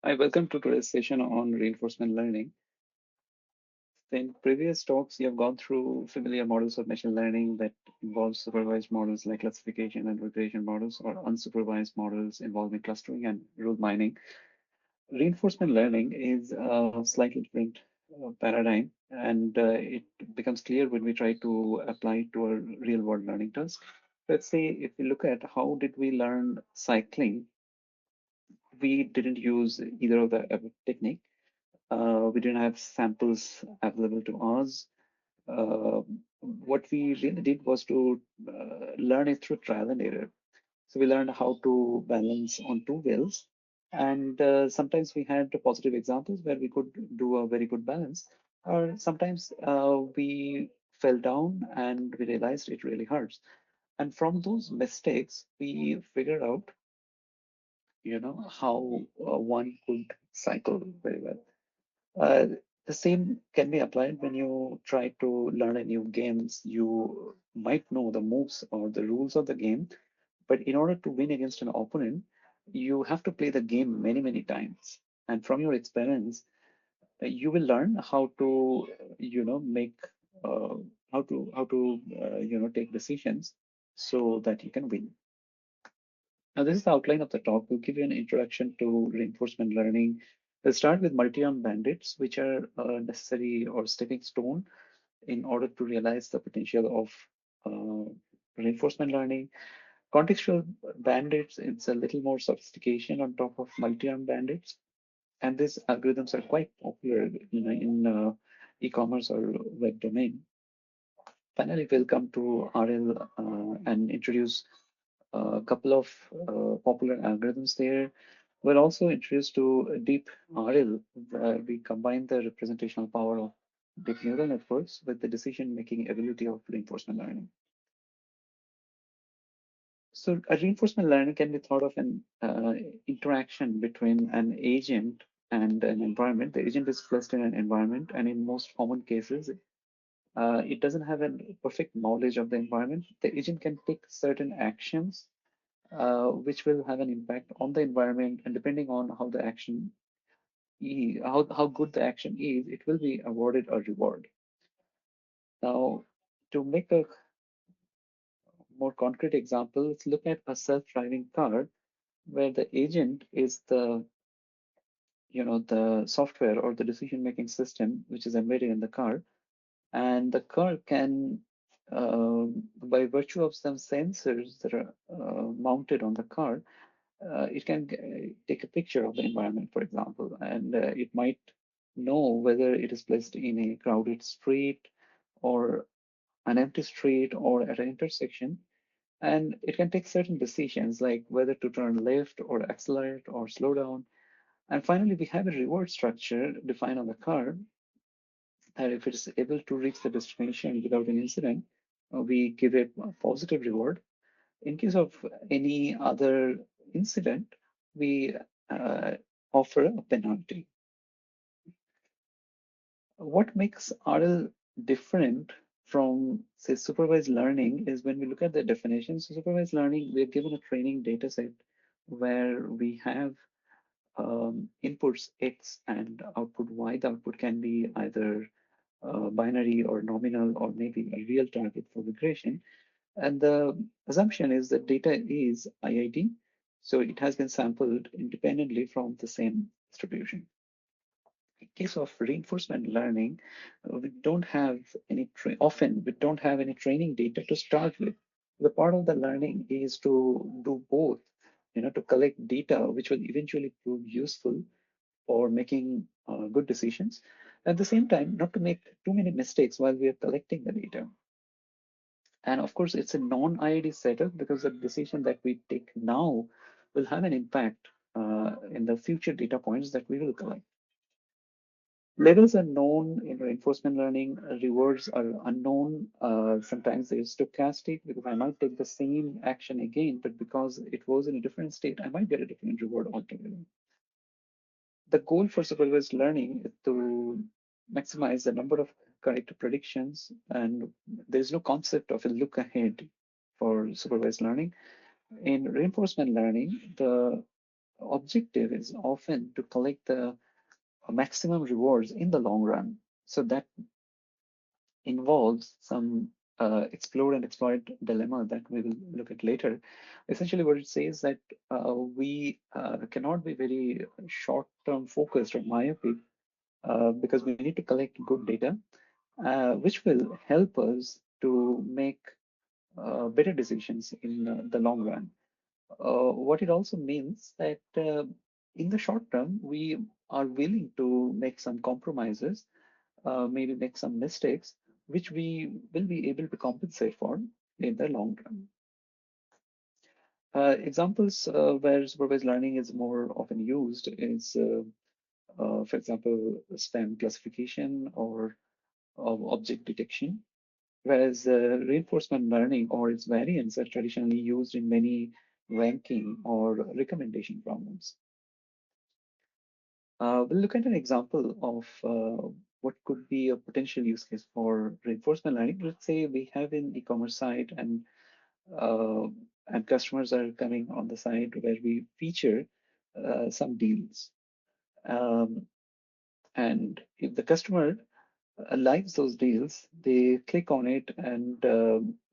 Hi, welcome to today's session on reinforcement learning. In previous talks, you have gone through familiar models of machine learning that involve supervised models like classification and regression models, or unsupervised models involving clustering and rule mining. Reinforcement learning is a slightly different paradigm, and it becomes clear when we try to apply it to a real-world learning task. Let's say if we look at how did we learn cycling, we didn't use either of the technique. We didn't have samples available to us. Uh, what we really did was to learn it through trial and error. So we learned how to balance on two wheels. And sometimes we had positive examples where we could do a very good balance. Or sometimes we fell down and we realized it really hurts. And from those mistakes, we figured out, how one could cycle very well. Uh, the same can be applied when you try to learn a new game. You might know the moves or the rules of the game, but in order to win against an opponent, you have to play the game many, many times. And from your experience, you will learn how to, make uh, how to take decisions so that you can win. Now, this is the outline of the talk. We'll give you an introduction to reinforcement learning. We'll start with multi-arm bandits, which are a necessary or stepping stone in order to realize the potential of reinforcement learning. Contextual bandits, it's a little more sophistication on top of multi-arm bandits. And these algorithms are quite popular in e-commerce or web domain. Finally, we'll come to RL and introduce a couple of popular algorithms there. We're also introduced to deep RL, where we combine the representational power of deep neural networks with the decision-making ability of reinforcement learning. So a reinforcement learning can be thought of an interaction between an agent and an environment. The agent is placed in an environment, and in most common cases, it doesn't have a perfect knowledge of the environment. The agent can take certain actions which will have an impact on the environment, and depending on how the action is, how good the action is, it will be awarded a reward. Now, to make a more concrete example, let's look at a self-driving car where the agent is the software or the decision-making system which is embedded in the car, and the car can, by virtue of some sensors that are mounted on the car, it can take a picture of the environment, for example, and it might know whether it is placed in a crowded street or an empty street or at an intersection. And it can take certain decisions like whether to turn left or accelerate or slow down. And finally, we have a reward structure defined on the car that if it is able to reach the destination without an incident, we give it a positive reward. In case of any other incident, we uh, offer a penalty. What makes RL different from, say, supervised learning is when we look at the definition. So supervised learning, we're given a training data set where we have inputs X and output Y. The output can be either binary or nominal or maybe a real target for regression. And the assumption is that data is IID, so it has been sampled independently from the same distribution. In case of reinforcement learning, we don't have often we don't have any training data to start with. The part of the learning is to do both, to collect data which will eventually prove useful for making good decisions. At the same time, not to make too many mistakes while we are collecting the data. And of course, it's a non-IID setup because the decision that we take now will have an impact in the future data points that we will collect. Levels are known in reinforcement learning, rewards are unknown. Sometimes they're stochastic because I might take the same action again, but because it was in a different state, I might get a different reward altogether. The goal for supervised learning is to maximize the number of correct predictions, and there's no concept of a look ahead for supervised learning. In reinforcement learning, the objective is often to collect the maximum rewards in the long run. So that involves some explore and exploit dilemma that we will look at later. Essentially, what it says that we cannot be very short-term focused or myopic because we need to collect good data, which will help us to make better decisions in the long run. What it also means that in the short term, we are willing to make some compromises, maybe make some mistakes, which we will be able to compensate for in the long run. Examples where supervised learning is more often used is, for example, STEM classification or object detection, whereas reinforcement learning or its variants are traditionally used in many ranking or recommendation problems. We'll look at an example of what could be a potential use case for reinforcement learning. Let's say we have an e-commerce site uh, and customers are coming on the site where we feature some deals. Um, and if the customer likes those deals, they click on it and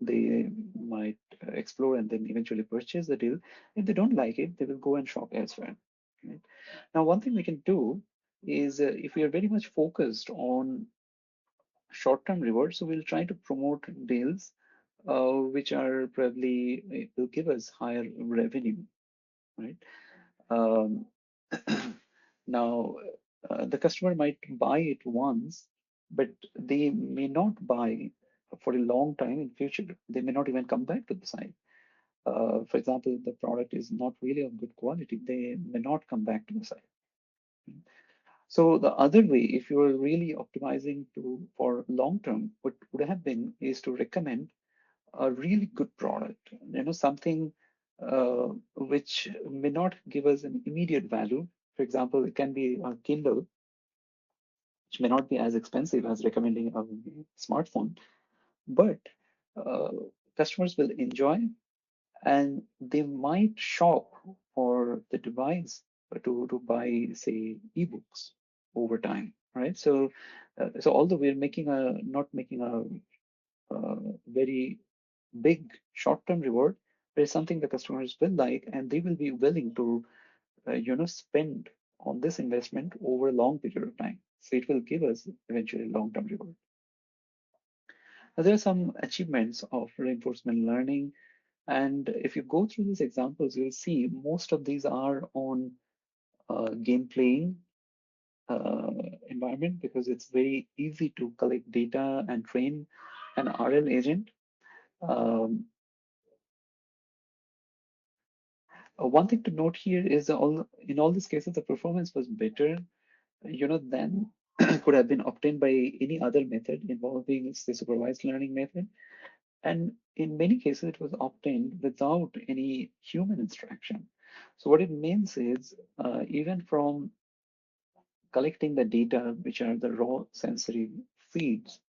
they might explore and then eventually purchase the deal. If they don't like it, they will go and shop elsewhere. Right? Now, one thing we can do is if we are very much focused on short-term rewards, so we'll try to promote deals which are probably will give us higher revenue, right? Um, now, the customer might buy it once, but they may not buy for a long time in future. They may not even come back to the site. For example, if the product is not really of good quality, they may not come back to the site. So the other way, if you're really optimizing to for long term, what would have been is to recommend a really good product, something which may not give us an immediate value. For example, it can be a Kindle, which may not be as expensive as recommending a smartphone, but uh, customers will enjoy and they might shop for the device to buy, say, ebooks over time, right? So although we're making a not making a very big short-term reward, but it's something the customers will like, and they will be willing to, spend on this investment over a long period of time. So it will give us eventually long-term reward. Now, there are some achievements of reinforcement learning, and if you go through these examples, you'll see most of these are on game playing uh, environment because it's very easy to collect data and train an RL agent. Um, One thing to note here is in all these cases, the performance was better, than could have been obtained by any other method involving the supervised learning method. And in many cases, it was obtained without any human instruction. So what it means is, even from collecting the data, which are the raw sensory feeds,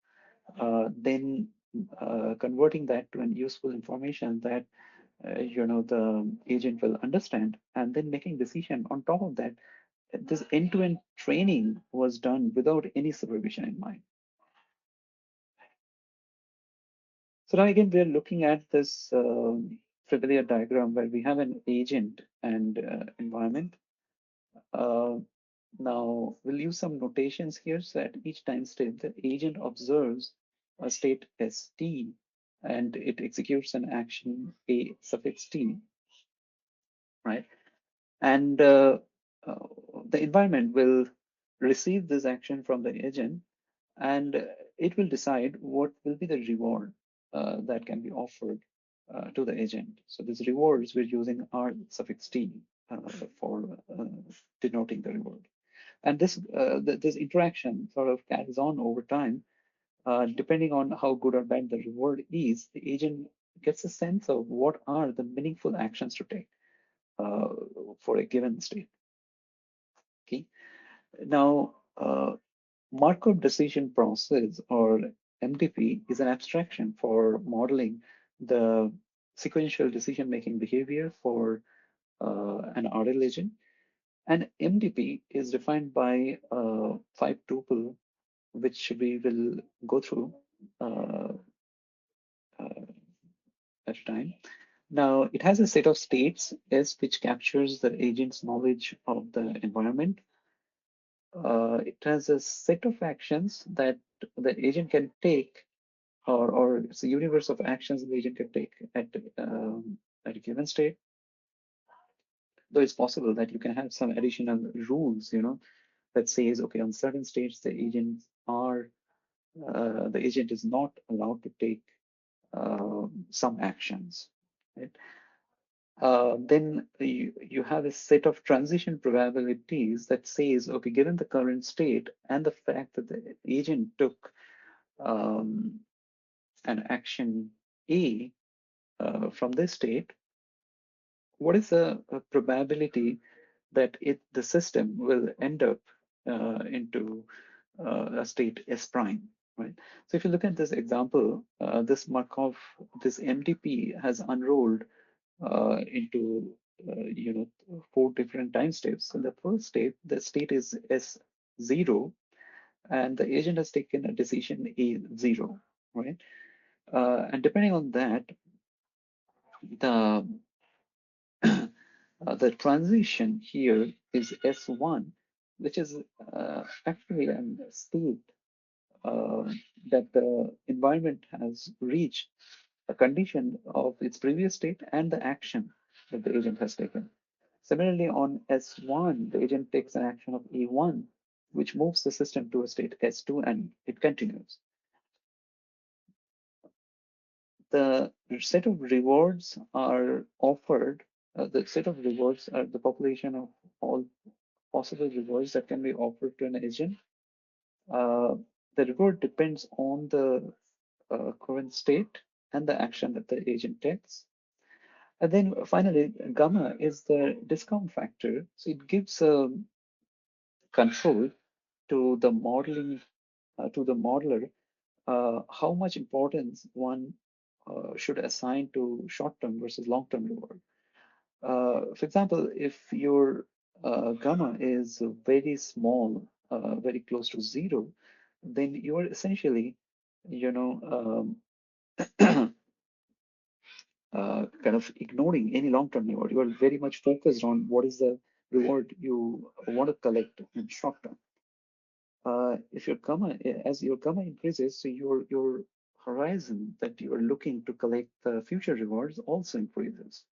then converting that to an useful information that the agent will understand, and then making decision on top of that. This end-to-end training was done without any supervision in mind. So now again, we're looking at this familiar diagram where we have an agent and environment. Uh, Now we'll use some notations here. So at each time state, the agent observes a state st and it executes an action a suffix t, right? And uh, the environment will receive this action from the agent and it will decide what will be the reward that can be offered to the agent. So these rewards we're using R suffix t for denoting the reward. And this interaction sort of carries on over time. Depending on how good or bad the reward is, the agent gets a sense of what are the meaningful actions to take uh, for a given state. Okay. Now, Markov decision process or MDP is an abstraction for modeling the sequential decision-making behavior for an RL agent. And MDP is defined by five tuple, which we will go through uh, uh, at a time. Now, it has a set of states, S, which captures the agent's knowledge of the environment. It has a set of actions that the agent can take, or it's a universe of actions the agent can take at a given state. Though it's possible that you can have some additional rules, that says, okay, on certain states, the agent is not allowed to take some actions, right? Then you have a set of transition probabilities that says, okay, given the current state and the fact that the agent took um, an action A from this state, what is the probability that the system will end up into a state S prime, right? So if you look at this example, this MDP has unrolled into four different time steps. So the first state, the state is S0, and the agent has taken a decision A0, right? And depending on that, the the transition here is S1, which is actually a state uh, that the environment has reached a condition of its previous state and the action that the agent has taken. Similarly, on S1, the agent takes an action of E1, which moves the system to a state S2 and it continues. The set of rewards are offered, the set of rewards are the population of all possible rewards that can be offered to an agent. Uh, the reward depends on the current state and the action that the agent takes. And then finally, gamma is the discount factor. So it gives control to the modeler, how much importance one should assign to short-term versus long-term reward. For example, if your gamma is very small, very close to zero, then you are essentially, you know, kind of ignoring any long-term reward. You are very much focused on what is the reward you want to collect in short term. If your gamma, as your gamma increases, so your horizon that you are looking to collect the future rewards also increases.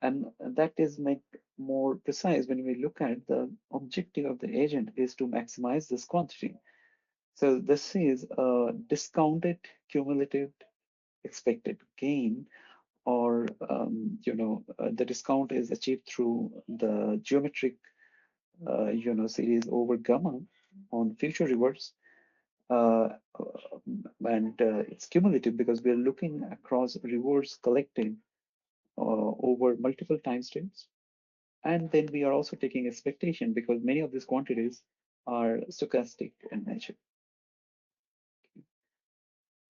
And that is made more precise when we look at the objective of the agent is to maximize this quantity. So this is a discounted cumulative expected gain, or the discount is achieved through the geometric series over gamma on future rewards. uh, and it's cumulative because we're looking across rewards collected over multiple time steps. And then we are also taking expectation because many of these quantities are stochastic in nature.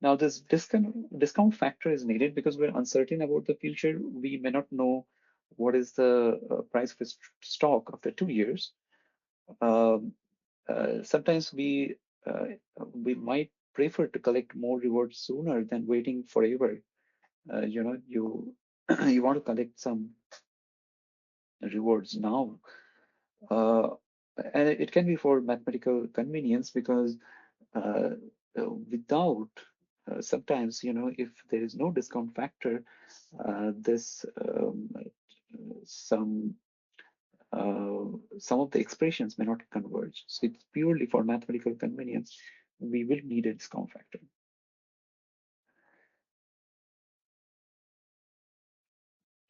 Now, this discount factor is needed because we're uncertain about the future. We may not know what is the price of a stock after 2 years. Um, Sometimes uh, we might prefer to collect more rewards sooner than waiting forever. You you want to collect some rewards now, uh, and it can be for mathematical convenience because uh, without sometimes if there is no discount factor, this some uh, some of the expressions may not converge. So it's purely for mathematical convenience. We will need a discount factor.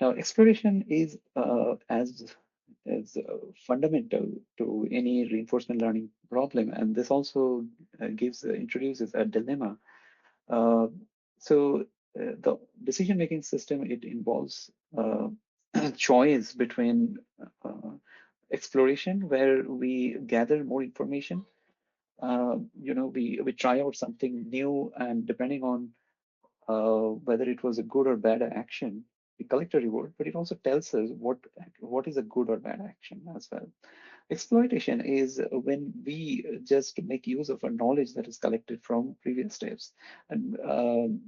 Now, exploration is as fundamental to any reinforcement learning problem, and this also introduces a dilemma. Uh, the decision-making system, it involves choice between uh, exploration, where we gather more information. We try out something new, and depending on whether it was a good or bad action, we collect a reward. But it also tells us what is a good or bad action as well. Exploitation is when we just make use of a knowledge that is collected from previous steps, and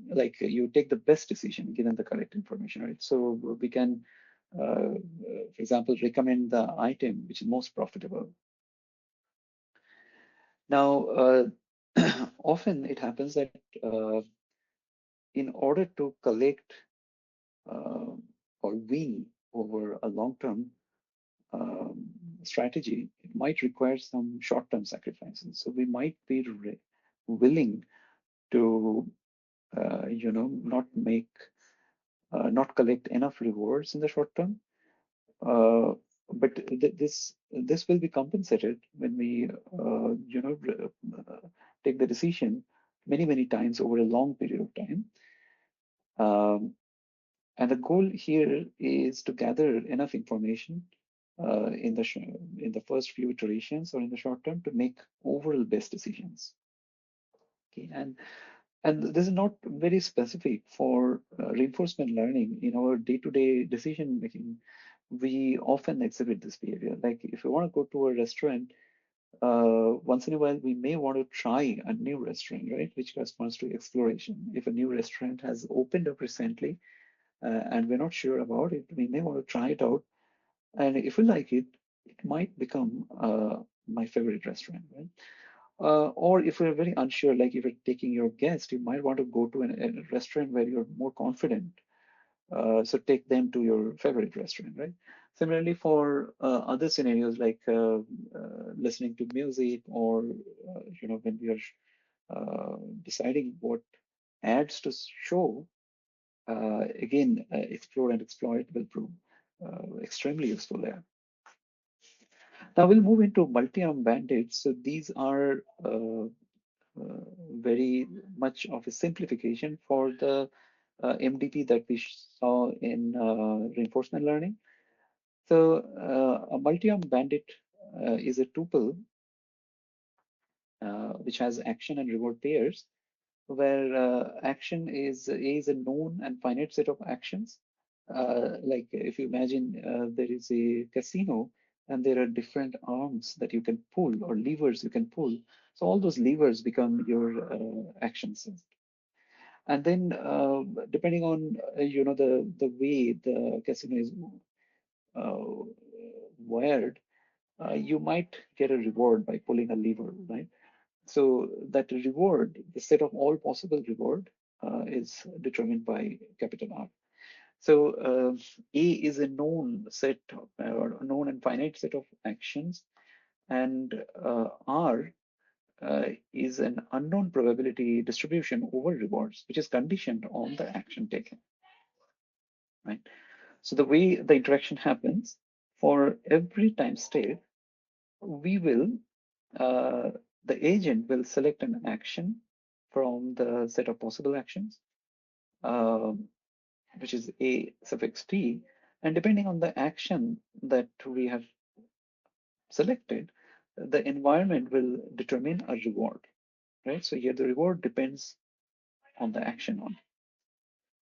like you take the best decision given the correct information, right? So we can, for example, recommend the item which is most profitable. Now, often it happens that in order to collect uh, or win over a long-term um, strategy, it might require some short-term sacrifices. So we might be willing to, not not collect enough rewards in the short term. Uh, but this will be compensated when we, take the decision many times over a long period of time. Um, And the goal here is to gather enough information in the first few iterations or in the short term to make overall best decisions. Okay, and this is not very specific for reinforcement learning. In our day-to-day decision making, we often exhibit this behavior. Like if you want to go to a restaurant, once in a while we may want to try a new restaurant, right? Which corresponds to exploration. If a new restaurant has opened up recently and we're not sure about it, we may want to try it out. And if we like it, it might become my favorite restaurant, right? Or if we're very unsure, like if you're taking your guest, you might want to go to a restaurant where you're more confident. So take them to your favorite restaurant, right? Similarly, for other scenarios like listening to music or when we are deciding what ads to show, again, explore and exploit will prove extremely useful there. Now we'll move into multi-arm bandits. So these are very much of a simplification for the MDP that we saw in reinforcement learning. So a multi-arm bandit is a tuple which has action and reward pairs, where action is a known and finite set of actions. Like if you imagine there is a casino and there are different arms that you can pull or levers you can pull. So all those levers become your actions. And then depending on the way the casino is uh, wired, you might get a reward by pulling a lever, right? So that reward, the set of all possible reward, is determined by capital R. So A is a known set or a known and finite set of actions, and R is an unknown probability distribution over rewards, which is conditioned on the action taken, right? So the way the interaction happens, for every time state, we will uh, the agent will select an action from the set of possible actions, um, which is A suffix T, and depending on the action that we have selected, the environment will determine a reward, right? So here the reward depends on the action on.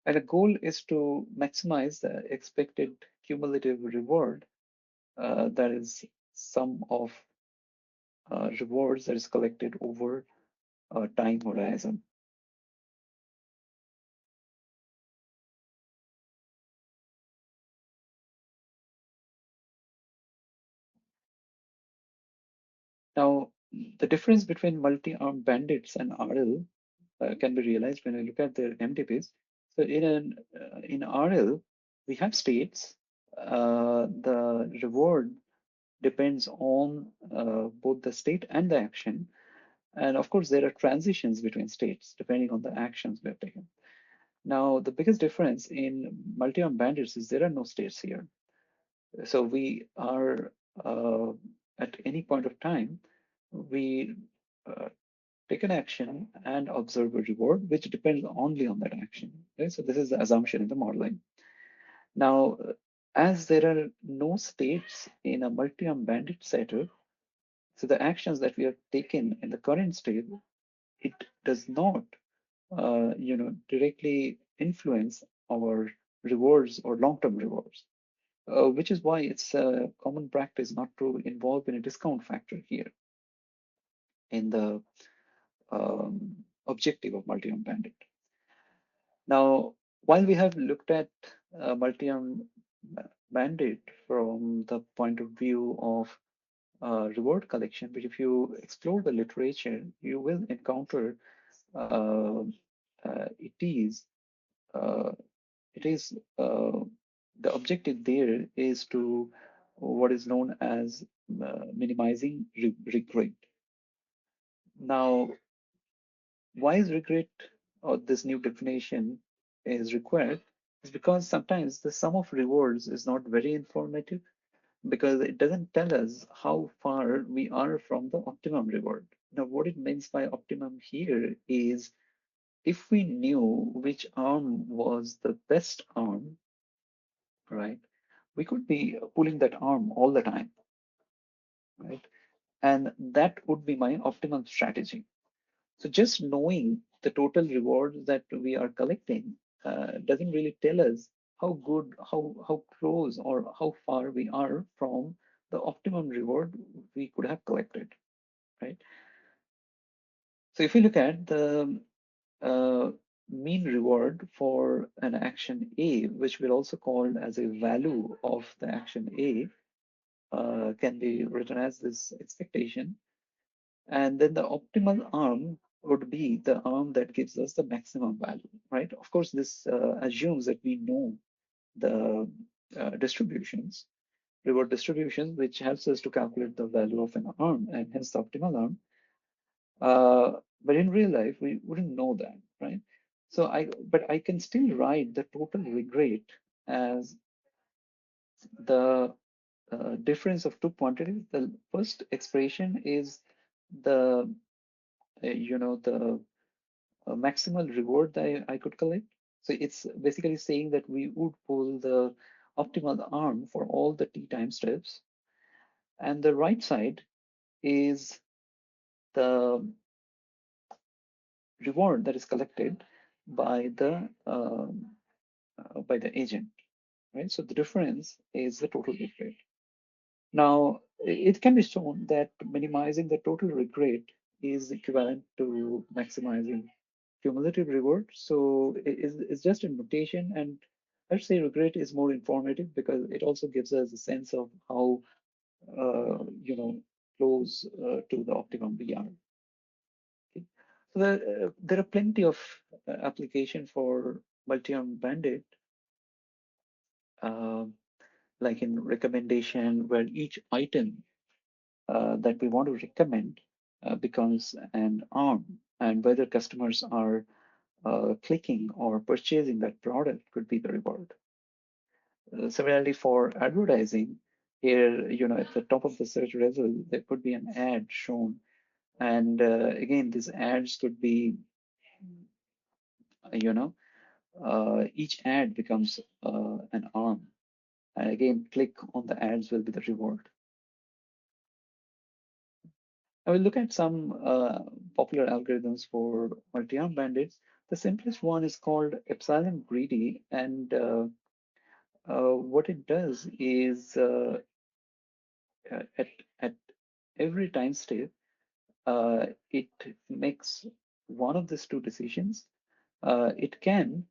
And the goal is to maximize the expected cumulative reward, that is sum of rewards that is collected over a time horizon. Now, the difference between multi-armed bandits and RL can be realized when I look at their MDPs. So in RL, we have states. The reward depends on both the state and the action. And of course, there are transitions between states depending on the actions we have taken. Now, the biggest difference in multi-armed bandits is there are no states here. So we are at any point of time, we uh, take an action and observe a reward, which depends only on that action. Okay? So this is the assumption in the modeling. Now, as there are no states in a multi-arm bandit setup, so the actions that we have taken in the current state, it does not, directly influence our rewards or long-term rewards. which is why it's a common practice not to involve in a discount factor here in the objective of multi-arm bandit. Now, while we have looked at multi-arm bandit from the point of view of reward collection, but if you explore the literature, you will encounter uh, uh, it is uh, it is the objective there is to what is known as minimizing regret. Now, why is regret or this new definition is required is because sometimes the sum of rewards is not very informative because it doesn't tell us how far we are from the optimum reward. Now, what it means by optimum here is if we knew which arm was the best arm, right, we could be pulling that arm all the time, right? And that would be my optimum strategy. So just knowing the total rewards that we are collecting doesn't really tell us how good, how close, or how far we are from the optimum reward we could have collected, right? So if we look at the uh, mean reward for an action A, which we'll also call as a value of the action A, can be written as this expectation. And then the optimal arm would be the arm that gives us the maximum value, right? Of course, this assumes that we know the distributions, reward distributions, which helps us to calculate the value of an arm and hence the optimal arm. But in real life, we wouldn't know that, right? But I can still write the total regret as the difference of two quantities. The first expression is the, the maximal reward that I could collect. So it's basically saying that we would pull the optimal arm for all the t time steps. And the right side is the reward that is collected by the agent, right? So the difference is the total regret. Now, it can be shown that minimizing the total regret is equivalent to maximizing cumulative reward. So it's just a notation, and I'd say regret is more informative because it also gives us a sense of how close to the optimum we are. Okay. So there are plenty of application for multi-arm bandit, uh, like in recommendation, where each item that we want to recommend becomes an arm, and whether customers are clicking or purchasing that product could be the reward. Similarly, for advertising, here, at the top of the search result, there could be an ad shown. And again, these ads could be, you know, each ad becomes an arm. And again, click on the ads will be the reward. I will look at some popular algorithms for multi-arm bandits. The simplest one is called epsilon greedy, and what it does is at at every time step, it makes one of these two decisions. It can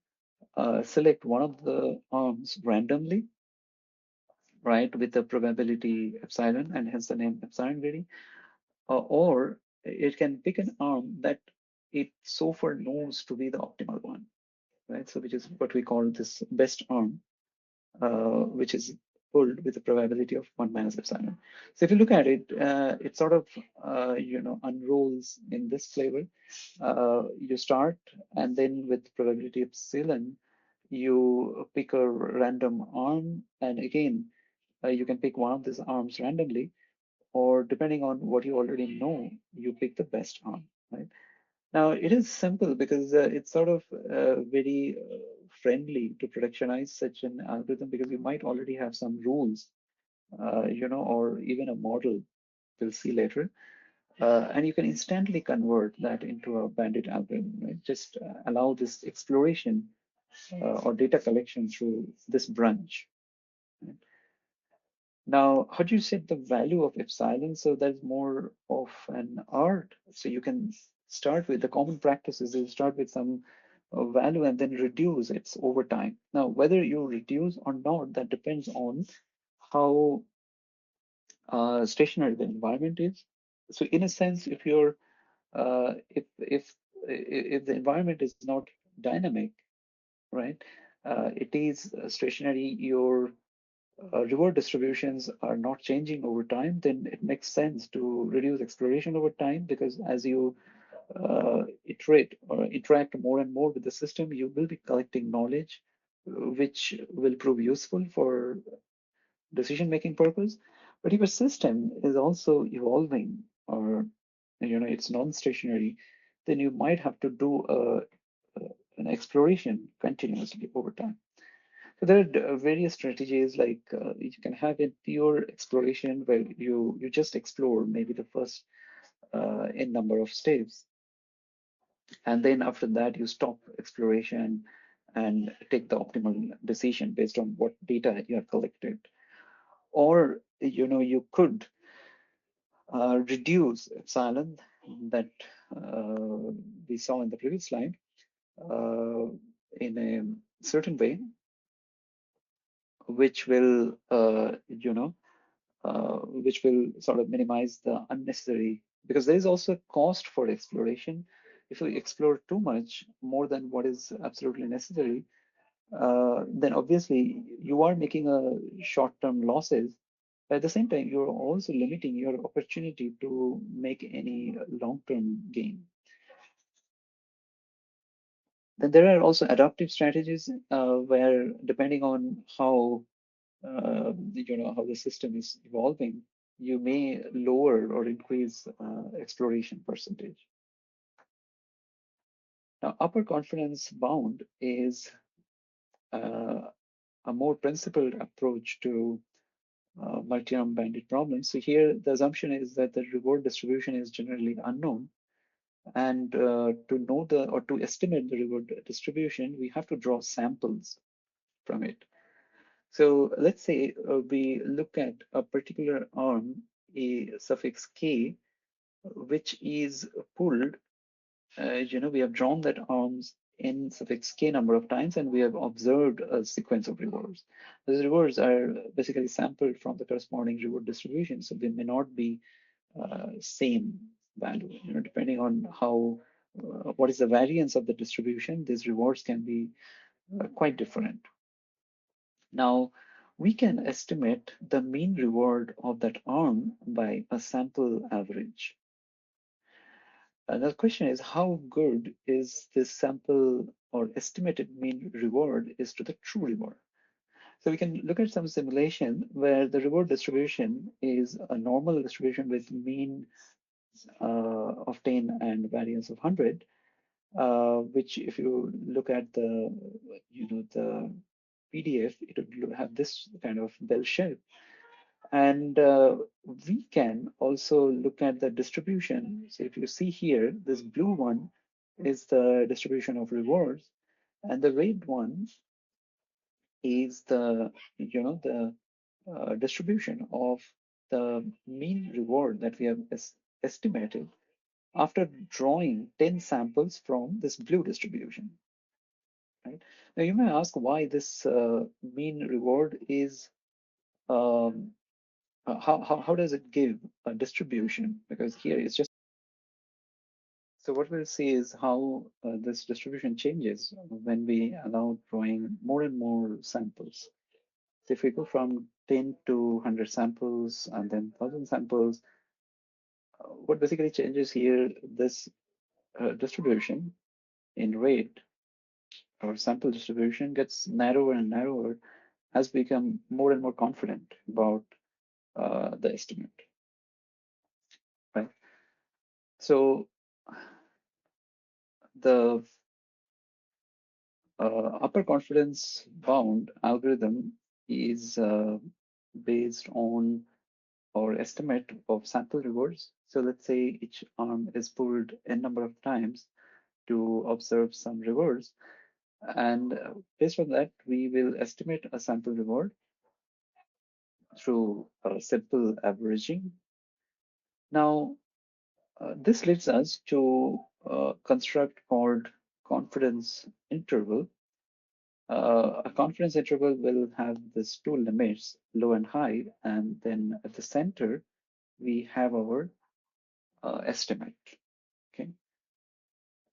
select one of the arms randomly, right, with the probability epsilon, and hence the name epsilon greedy, or it can pick an arm that it so far knows to be the optimal one, right? So which is what we call this best arm, which is pulled with a probability of 1 minus epsilon. So if you look at it, it sort of unrolls in this flavor. You start, and then with probability epsilon, you pick a random arm, and again, you can pick one of these arms randomly, or depending on what you already know, you pick the best arm, right? Now, it is simple because it's sort of very friendly to productionize such an algorithm because you might already have some rules, or even a model we'll see later. And you can instantly convert that into a bandit algorithm, right? Just allow this exploration or data collection through this branch. Right? Now, how do you set the value of epsilon? So that's more of an art. So you can start with the common practices. You start with some value and then reduce its over time. Now, whether you reduce or not, that depends on how stationary the environment is. So in a sense, if you're if the environment is not dynamic, right, it is stationary, your reward distributions are not changing over time, then it makes sense to reduce exploration over time, because as you iterate or interact more and more with the system, you will be collecting knowledge which will prove useful for decision-making purpose. But if a system is also evolving, or it's non-stationary, then you might have to do an exploration continuously over time. So there are various strategies, like you can have a pure exploration where you just explore maybe the first n number of steps, and then after that you stop exploration and take the optimal decision based on what data you have collected. Or you could reduce epsilon that we saw in the previous slide uh, in a certain way, which will which will sort of minimize the unnecessary, because there is also a cost for exploration. If you explore too much, more than what is absolutely necessary, then obviously you are making a short-term losses. But at the same time, you're also limiting your opportunity to make any long-term gain. Then there are also adaptive strategies where, depending on how the system is evolving, you may lower or increase exploration percentage. Now, upper confidence bound is uh, a more principled approach to multi-arm bandit problems. So here, the assumption is that the reward distribution is generally unknown, and to know the or to estimate the reward distribution, we have to draw samples from it. So let's say we look at a particular arm, a suffix k, which is pulled. We have drawn that arms n suffix k number of times, and we have observed a sequence of rewards. Those rewards are basically sampled from the corresponding reward distribution, so they may not be same value. Depending on how what is the variance of the distribution, these rewards can be quite different. Now, we can estimate the mean reward of that arm by a sample average. The question is, how good is this sample or estimated mean reward is to the true reward? So we can look at some simulation where the reward distribution is a normal distribution with mean of 10 and variance of 100, which if you look at the PDF, it would have this kind of bell shape. And we can also look at the distribution. So if you see here, this blue one is the distribution of rewards, and the red one is the distribution of the mean reward that we have estimated after drawing 10 samples from this blue distribution, right? Now you may ask why this mean reward is um, how does it give a distribution? Because here it's just, so what we'll see is how this distribution changes when we allow drawing more and more samples. So if we go from 10 to 100 samples and then 1,000 samples, what basically changes here, this distribution in rate or sample distribution gets narrower and narrower as we become more and more confident about the estimate, right? So the upper confidence bound algorithm is based on our estimate of sample rewards. So let's say each arm is pulled n number of times to observe some rewards. And based on that, we will estimate a sample reward. through simple averaging. Now, this leads us to a construct called confidence interval. A confidence interval will have these two limits, low and high, and then at the center, we have our estimate. Okay,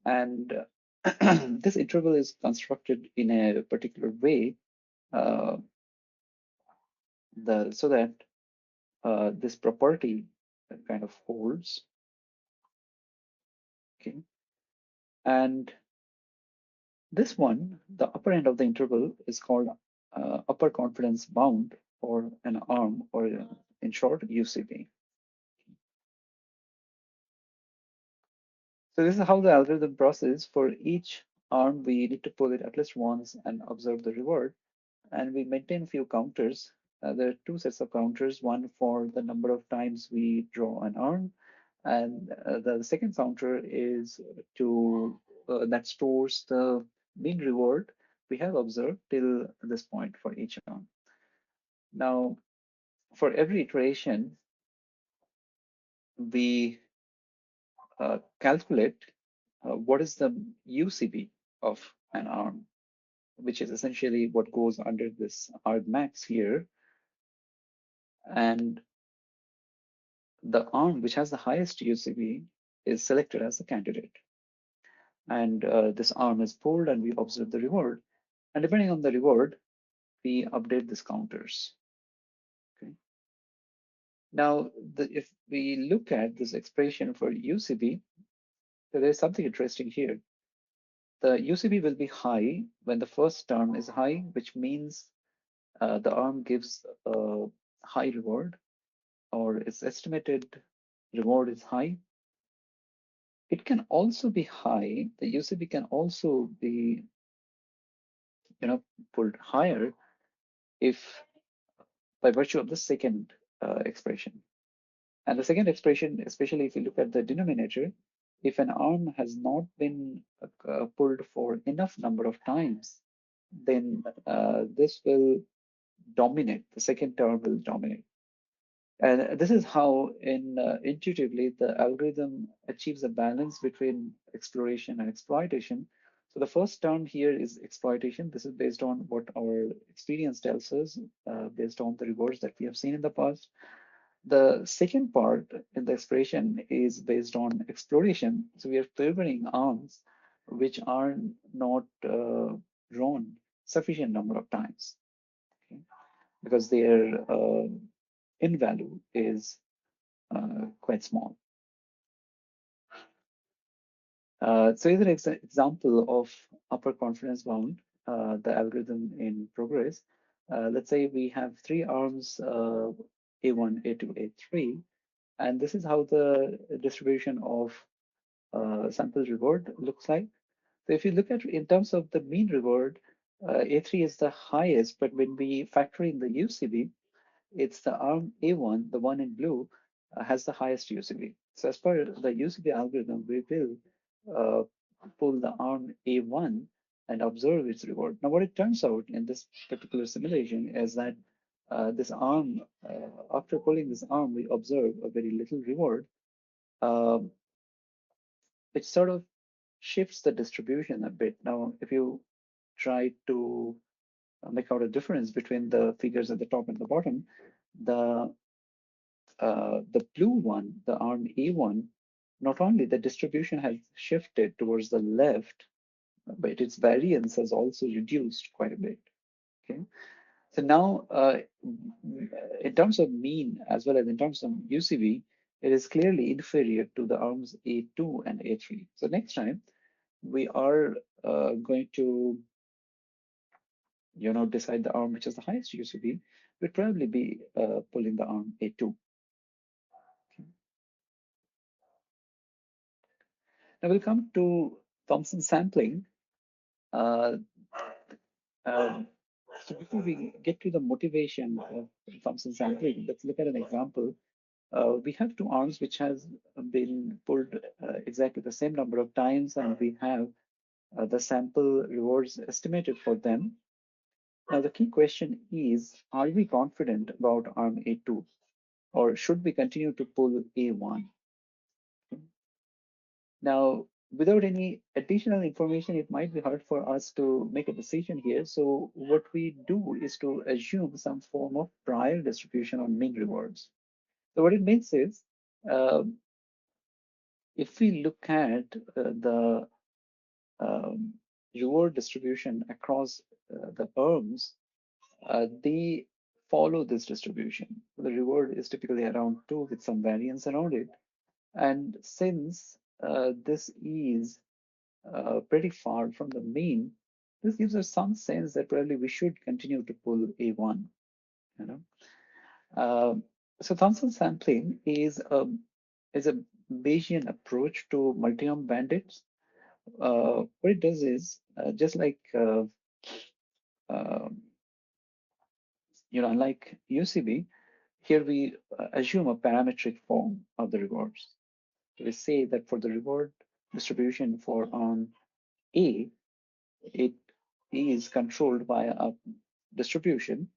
and this interval is constructed in a particular way uh, so that this property kind of holds. Okay, and this one, the upper end of the interval, is called upper confidence bound or an arm, or in short, UCB. So this is how the algorithm process. For each arm, we need to pull it at least once and observe the reward. And we maintain a few counters. There are two sets of counters, one for the number of times we draw an arm, and the second counter is to that stores the mean reward we have observed till this point for each arm. Now, for every iteration, we calculate what is the UCB of an arm, which is essentially what goes under this argmax here. And the arm which has the highest UCB is selected as the candidate. And this arm is pulled and we observe the reward. And depending on the reward, we update these counters. Okay. Now, if we look at this expression for UCB, there is something interesting here. The UCB will be high when the first term is high, which means the arm gives a high reward, or its estimated reward is high. It can also be high. The UCB can also be, pulled higher if by virtue of the second expression. And the second expression, especially if you look at the denominator, if an arm has not been pulled for enough number of times, then this will dominate. The second term will dominate. And this is how, intuitively, the algorithm achieves a balance between exploration and exploitation. So the first term here is exploitation. This is based on what our experience tells us, based on the rewards that we have seen in the past. The second part in the expression is based on exploration. So we are favoring arms which are not drawn sufficient number of times, okay? Because their in value is quite small. So here's an example of upper confidence bound, the algorithm in progress. Let's say we have three arms, A1, A2, A3, and this is how the distribution of sample reward looks like. So if you look at in terms of the mean reward, A3 is the highest, but when we factor in the UCB, it's the arm A1, the one in blue, has the highest UCB. So as per the UCB algorithm, we will uh, pull the arm A1 and observe its reward. Now, what it turns out in this particular simulation is that this arm, after pulling this arm, we observe a very little reward, um, which sort of shifts the distribution a bit. Now, if you try to make out a difference between the figures at the top and the bottom, the the blue one, the arm A1, not only the distribution has shifted towards the left, but its variance has also reduced quite a bit. Okay, so now in terms of mean as well as in terms of UCB, it is clearly inferior to the arms A2 and A3. So next time we are going to decide the arm which has the highest UCB, we'd probably be pulling the arm A2. Okay. Now we'll come to Thompson sampling. Uh, um, so before we get to the motivation of Thompson sampling, let's look at an example. We have two arms which has been pulled exactly the same number of times, and we have the sample rewards estimated for them. Now, the key question is, are we confident about ARM A2, or should we continue to pull A1? Now, without any additional information, it might be hard for us to make a decision here. So what we do is to assume some form of prior distribution on mean rewards. So what it means is, um, if we look at the um, reward distribution across the arms, they follow this distribution. The reward is typically around 2 with some variance around it. And since this is pretty far from the mean, this gives us some sense that probably we should continue to pull A1, you know. Um, so Thompson sampling is a Bayesian approach to multi-arm bandits. What it does is just like uh, unlike UCB, here we assume a parametric form of the rewards. We say that for the reward distribution for on A, it is controlled by a distribution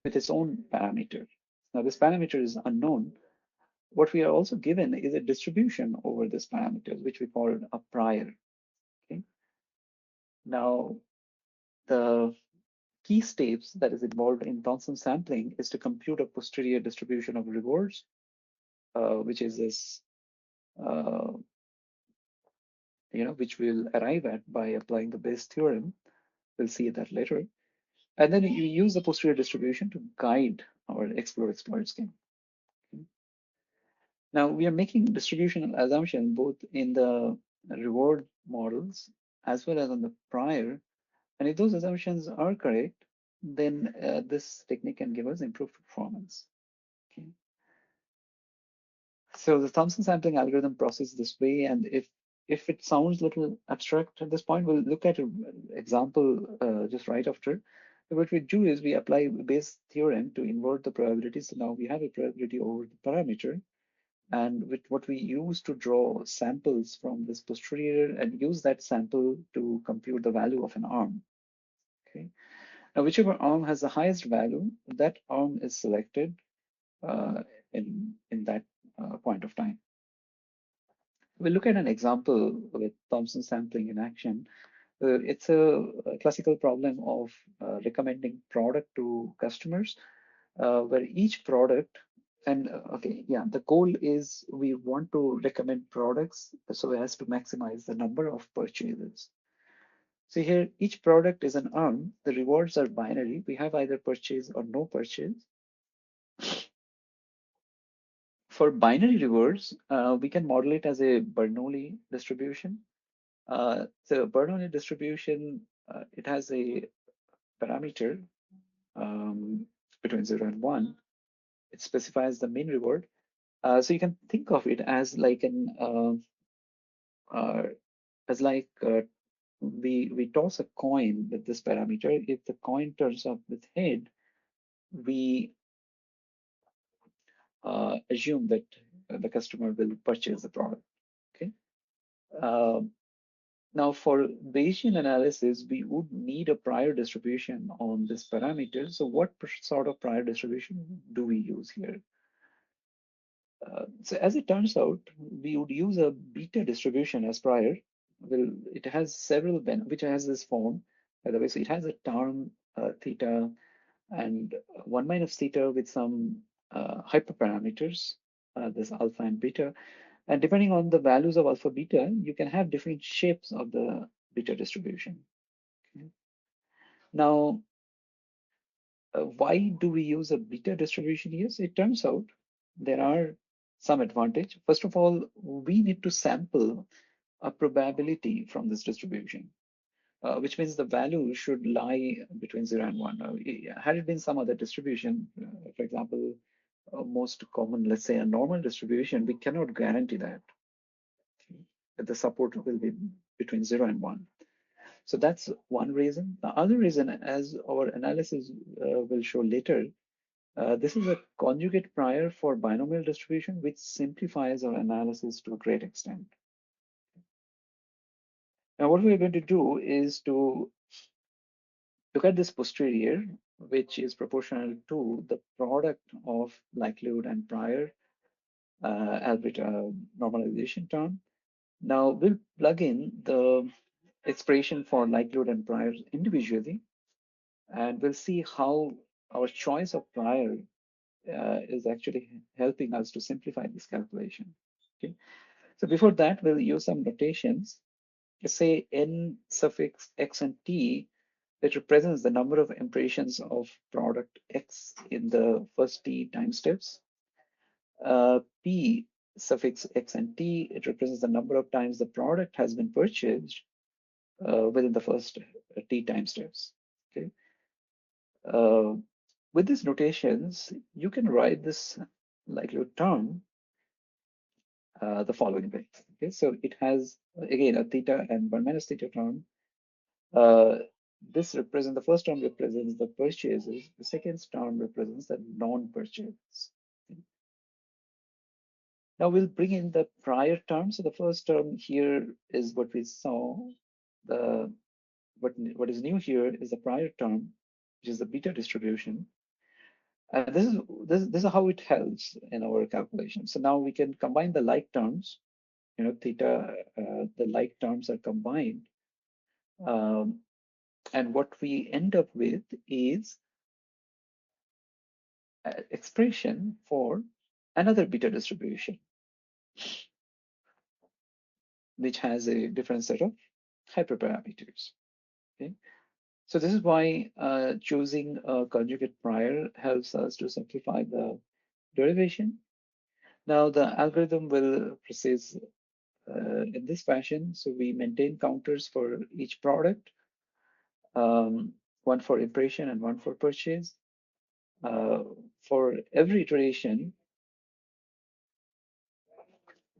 with its own parameter. Now, this parameter is unknown. What we are also given is a distribution over this parameter, which we call a prior. Okay? Now, the key steps that is involved in Thompson sampling is to compute a posterior distribution of rewards, which is this, uh, which we'll arrive at by applying the Bayes theorem. We'll see that later. And then you use the posterior distribution to guide our explore-exploit scheme. Now we are making distributional assumptions both in the reward models as well as on the prior. And if those assumptions are correct, then this technique can give us improved performance. Okay. So the Thompson sampling algorithm processes this way, and if it sounds a little abstract at this point, we'll look at an example just right after. What we do is we apply Bayes theorem to invert the probability. So now we have a probability over the parameter, and with what we use to draw samples from this posterior and use that sample to compute the value of an arm. Okay. Now, whichever arm has the highest value, that arm is selected uh, in that point of time. We'll look at an example with Thompson sampling in action. It's a classical problem of recommending product to customers, where each product, and okay, yeah, the goal is we want to recommend products so as to maximize the number of purchases. So here, each product is an arm. The rewards are binary. We have either purchase or no purchase. For binary rewards, we can model it as a Bernoulli distribution. So Bernoulli distribution, it has a parameter um, between 0 and 1. It specifies the mean reward. So you can think of it as like uh, we toss a coin with this parameter. If the coin turns up with head, we assume that the customer will purchase the product. Okay. Um, Now, for Bayesian analysis, we would need a prior distribution on this parameter. So what sort of prior distribution do we use here? So as it turns out, we would use a beta distribution as prior. Well, it has several which has this form, by the way. So it has a term theta and 1 minus theta with some hyperparameters, this alpha and beta. And depending on the values of alpha beta, you can have different shapes of the beta distribution. Okay. Now, why do we use a beta distribution? Yes, it turns out there are some advantage. First of all, we need to sample a probability from this distribution, which means the value should lie between 0 and 1. Had it been some other distribution, for example, most common, let's say a normal distribution, we cannot guarantee that the support will be between 0 and 1. So that's one reason. The other reason, as our analysis will show later, this is a conjugate prior for binomial distribution, which simplifies our analysis to a great extent. Now, what we're going to do is to Look at this posterior, which is proportional to the product of likelihood and prior albeit normalization term. Now we'll plug in the expression for likelihood and prior individually, and we'll see how our choice of prior is actually helping us to simplify this calculation. Okay. So before that, we'll use some notations. Let's say n suffix x and t, that represents the number of impressions of product x in the first t time steps. P suffix x and t, it represents the number of times the product has been purchased within the first t time steps. Okay. Uh, with these notations, you can write this likelihood term the following way. Okay, so it has again a theta and 1 minus theta term. Uh, this represents the first term represents the purchases, the second term represents the non-purchase. Now we'll bring in the prior term. So the first term here is what we saw. The what is new here is the prior term, which is the beta distribution. And this is how it helps in our calculation. So now we can combine the like terms. You know, theta, the like terms are combined, um, and what we end up with is an expression for another beta distribution, which has a different set of hyperparameters. Okay. So this is why choosing a conjugate prior helps us to simplify the derivation. Now the algorithm will proceed in this fashion. So we maintain counters for each product, one for impression and one for purchase. Uh, for every iteration,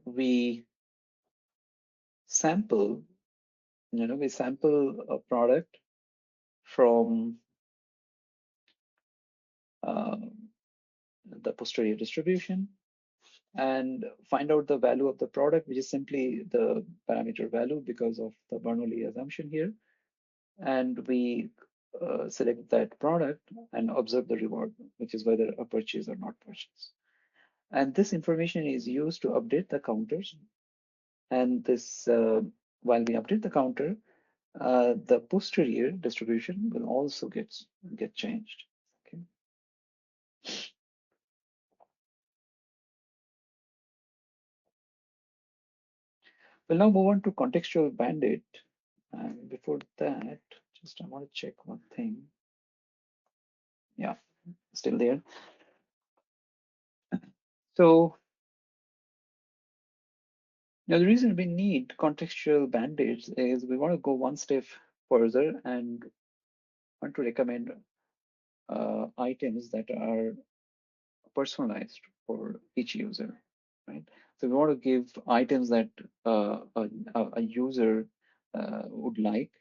we sample, we sample a product from uh, the posterior distribution and find out the value of the product, which is simply the parameter value because of the Bernoulli assumption here. And we select that product and observe the reward, which is whether a purchase or not purchase. And this information is used to update the counters. And this, while we update the counter, the posterior distribution will also get changed. Okay. We'll now move on to contextual bandit. And before that, just I want to check one thing. Yeah, still there. So now the reason we need contextual bandits is we want to go one step further and want to recommend items that are personalized for each user, right? So we want to give items that a user would like.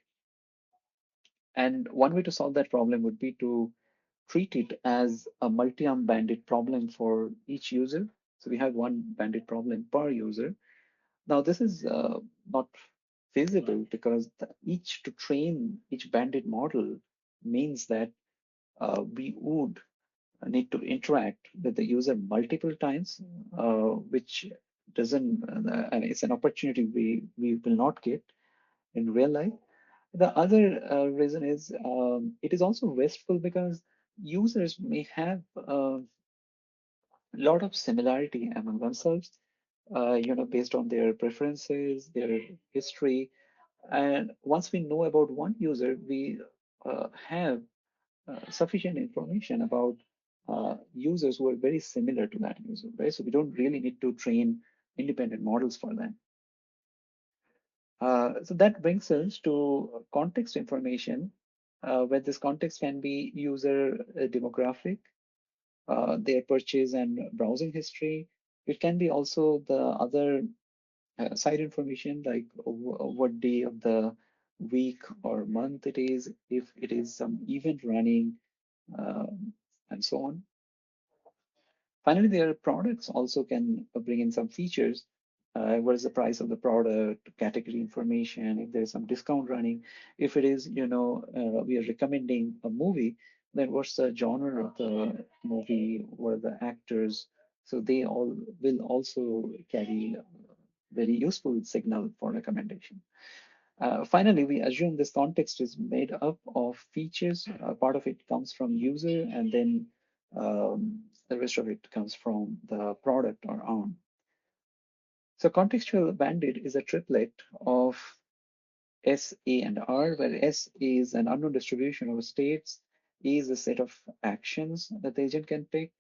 And one way to solve that problem would be to treat it as a multi-arm bandit problem for each user. So we have one bandit problem per user. Now this is not feasible because to train each bandit model means that we would need to interact with the user multiple times, which doesn't, and it's an opportunity we will not get in real life. The other reason is it is also wasteful because users may have a lot of similarity among themselves, based on their preferences, their history. And once we know about one user, we have sufficient information about users who are very similar to that user, right? So we don't really need to train independent models for them. So that brings us to context information, where this context can be user demographic, their purchase and browsing history. It can be also the other side information like what day of the week or month it is, if it is some event running, and so on. Finally, their products also can bring in some features what is the price of the product, category information, if there's some discount running. If it is, we are recommending a movie, then what's the genre of the movie, what are the actors? So they all will also carry a very useful signal for recommendation. Finally, we assume this context is made up of features. Part of it comes from user, and then the rest of it comes from the product or arm. So contextual bandit is a triplet of S, A, and R, where S is an unknown distribution of states, A is a set of actions that the agent can take,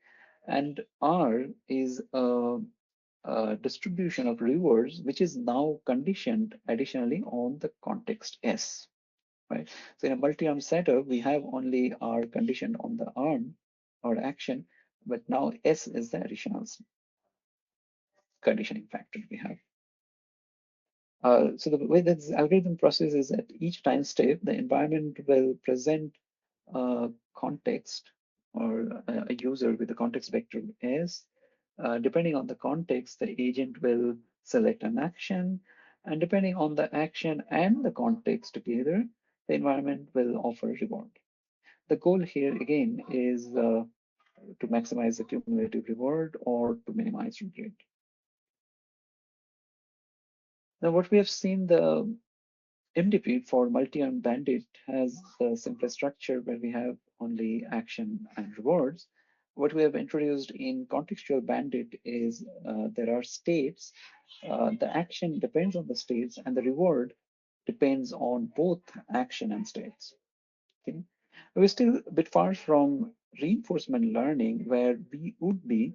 and R is a distribution of rewards, which is now conditioned additionally on the context S, right? So in a multi-arm setup, we have only R conditioned on the arm or action, but now S is the additional conditioning factor we have. So the way that this algorithm processes at each time step, the environment will present a context or a user with a context vector S. Depending on the context, the agent will select an action, and depending on the action and the context together, the environment will offer a reward. The goal here again is to maximize the cumulative reward or to minimize regret. Now, what we have seen, the MDP for multi-arm bandit has the simplest structure where we have only action and rewards. What we have introduced in contextual bandit is there are states. The action depends on the states, and the reward depends on both action and states. Okay? We're still a bit far from reinforcement learning, where we would be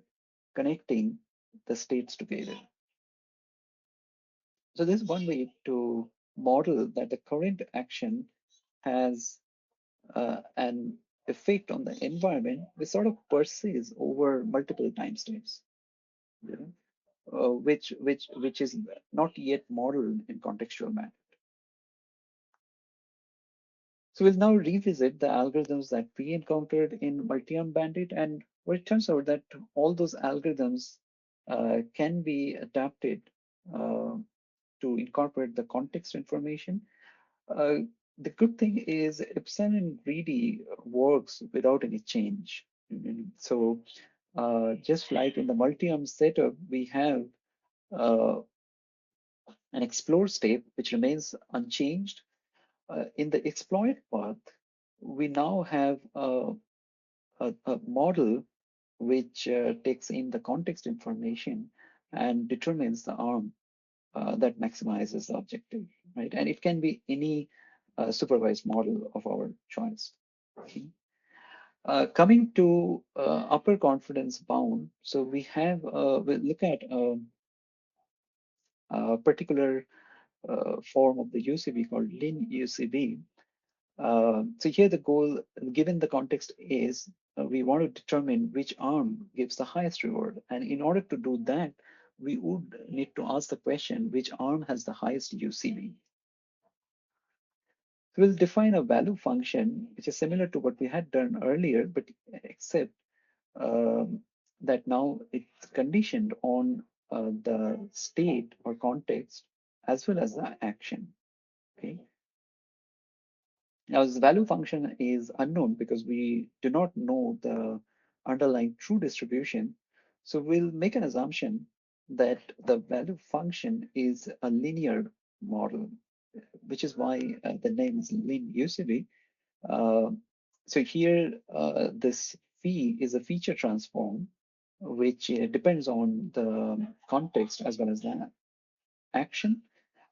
connecting the states together. So this is one way to model that the current action has an effect on the environment which sort of persists over multiple time steps, you know, which is not yet modeled in contextual manner. So we'll now revisit the algorithms that we encountered in multi-arm bandit, and well, it turns out that all those algorithms can be adapted uh, to incorporate the context information. Uh, the good thing is Epsilon and Greedy works without any change. So just like in the multi-arm setup, we have uh, an explore step which remains unchanged. In the exploit path, we now have a model which takes in the context information and determines the arm that maximizes the objective, right? And it can be any supervised model of our choice. Okay. Coming to upper confidence bound, so we have we'll look at a particular form of the UCB called lin UCB. So here the goal, given the context is, we want to determine which arm gives the highest reward. And in order to do that, we would need to ask the question, which arm has the highest UCB? So we'll define a value function, which is similar to what we had done earlier, but except um, that now it's conditioned on the state or context as well as the action. Okay. Now, this value function is unknown because we do not know the underlying true distribution. So we'll make an assumption that the value function is a linear model, which is why the name is lin UCB. Uh, so here, this phi is a feature transform, which depends on the context as well as the action,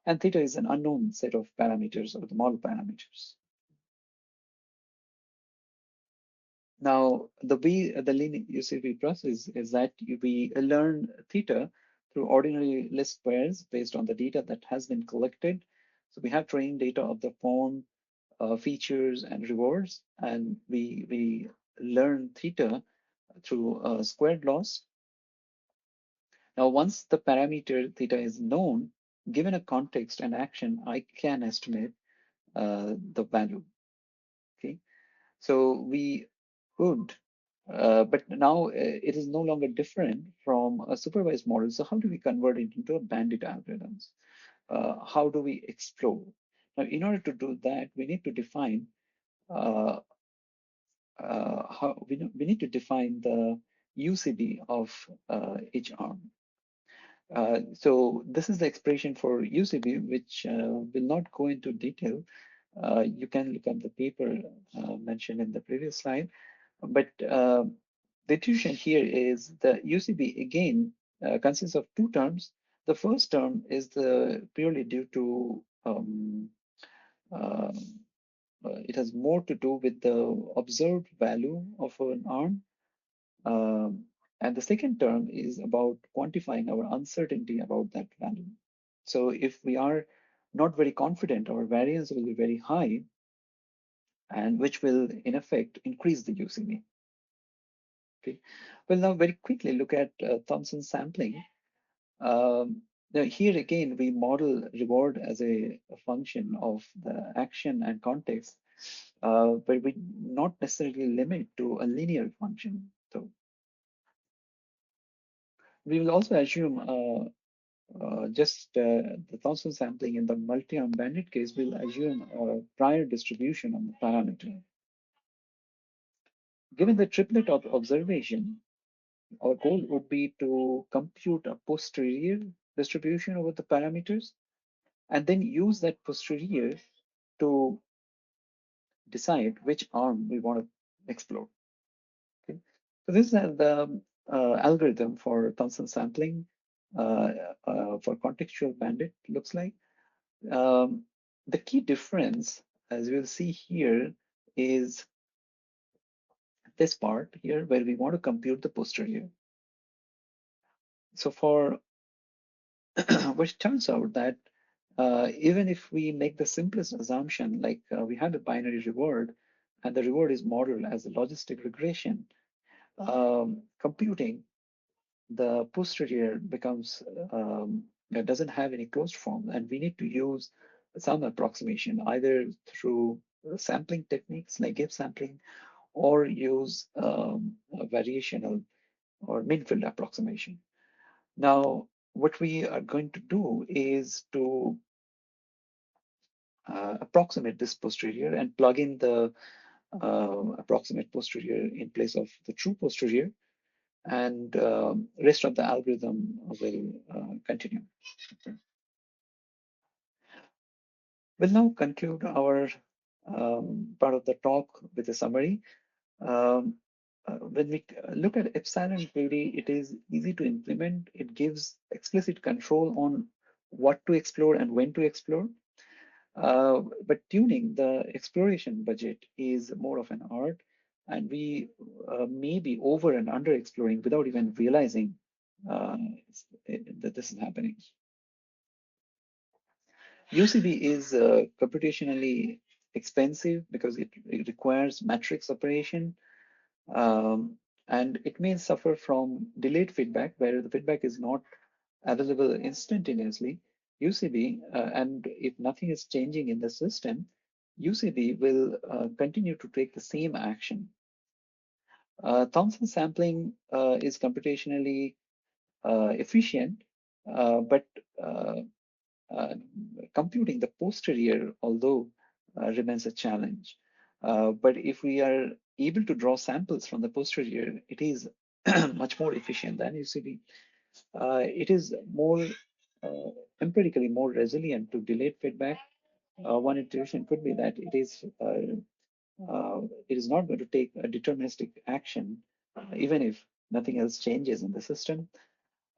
and theta is an unknown set of parameters or the model parameters. Now, the way the linear UCB process is that we learn theta through ordinary least squares based on the data that has been collected. So we have training data of the form, features, and rewards, and we learn theta through squared laws. Now, once the parameter theta is known, given a context and action, I can estimate the value. Okay, so we could But now it is no longer different from a supervised model. So how do we convert it into a bandit algorithms? How do we explore? Now, in order to do that, we need to define uh, we need to define the UCB of each arm. So this is the expression for UCB, which will not go into detail. You can look up the paper mentioned in the previous slide, but the intuition here is the UCB again consists of two terms. The first term is the purely due to uh, it has more to do with the observed value of an arm. Um, and the second term is about quantifying our uncertainty about that value. So if we are not very confident, our variance will be very high, and which will in effect increase the UCB. Okay. Well, now very quickly look at Thompson sampling. Um, Now here again, we model reward as a function of the action and context, but we not necessarily limit to a linear function. So we will also assume just the Thompson sampling in the multi-arm bandit case will assume a prior distribution on the parameter. Given the triplet of observation, our goal would be to compute a posterior distribution over the parameters and then use that posterior to decide which arm we want to explore. Okay? So this is the algorithm for Thompson sampling for contextual bandit looks like. Um, the key difference, as we'll see here, is this part here where we want to compute the posterior. So for which turns out that even if we make the simplest assumption, like we have a binary reward, and the reward is modeled as a logistic regression, computing the posterior becomes doesn't have any closed form, and we need to use some approximation either through sampling techniques like gap sampling or use a variational or mean-field approximation. Now, what we are going to do is to approximate this posterior and plug in the approximate posterior in place of the true posterior, and rest of the algorithm will continue. We'll now conclude our part of the talk with a summary. Um, when we look at epsilon greedy, it is easy to implement. It gives explicit control on what to explore and when to explore. But tuning the exploration budget is more of an art, and we may be over and under exploring without even realizing uh, that this is happening. UCB is computationally expensive because it requires matrix operation, um, and it may suffer from delayed feedback where the feedback is not available instantaneously. UCB, and if nothing is changing in the system, UCB will continue to take the same action. Thompson sampling is computationally efficient, but uh, uh, computing the posterior, although remains a challenge. But if we are able to draw samples from the posterior, it is much more efficient than UCB. It is more uh, empirically more resilient to delayed feedback. One intuition could be that it is not going to take a deterministic action, even if nothing else changes in the system.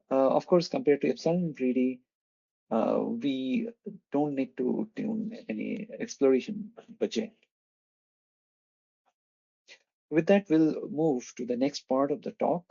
Of course, compared to epsilon greedy, we don't need to tune any exploration budget. With that, we'll move to the next part of the talk.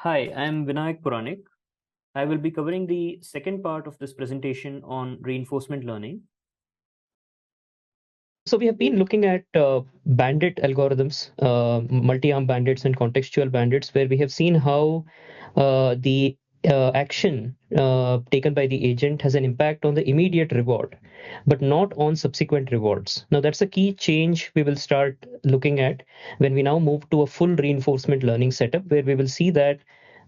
Hi, I'm Vinayak Puranik. I will be covering the second part of this presentation on reinforcement learning. So we have been looking at bandit algorithms, multi-arm bandits and contextual bandits, where we have seen how the action taken by the agent has an impact on the immediate reward, but not on subsequent rewards. Now that's a key change we will start looking at when we now move to a full reinforcement learning setup, where we will see that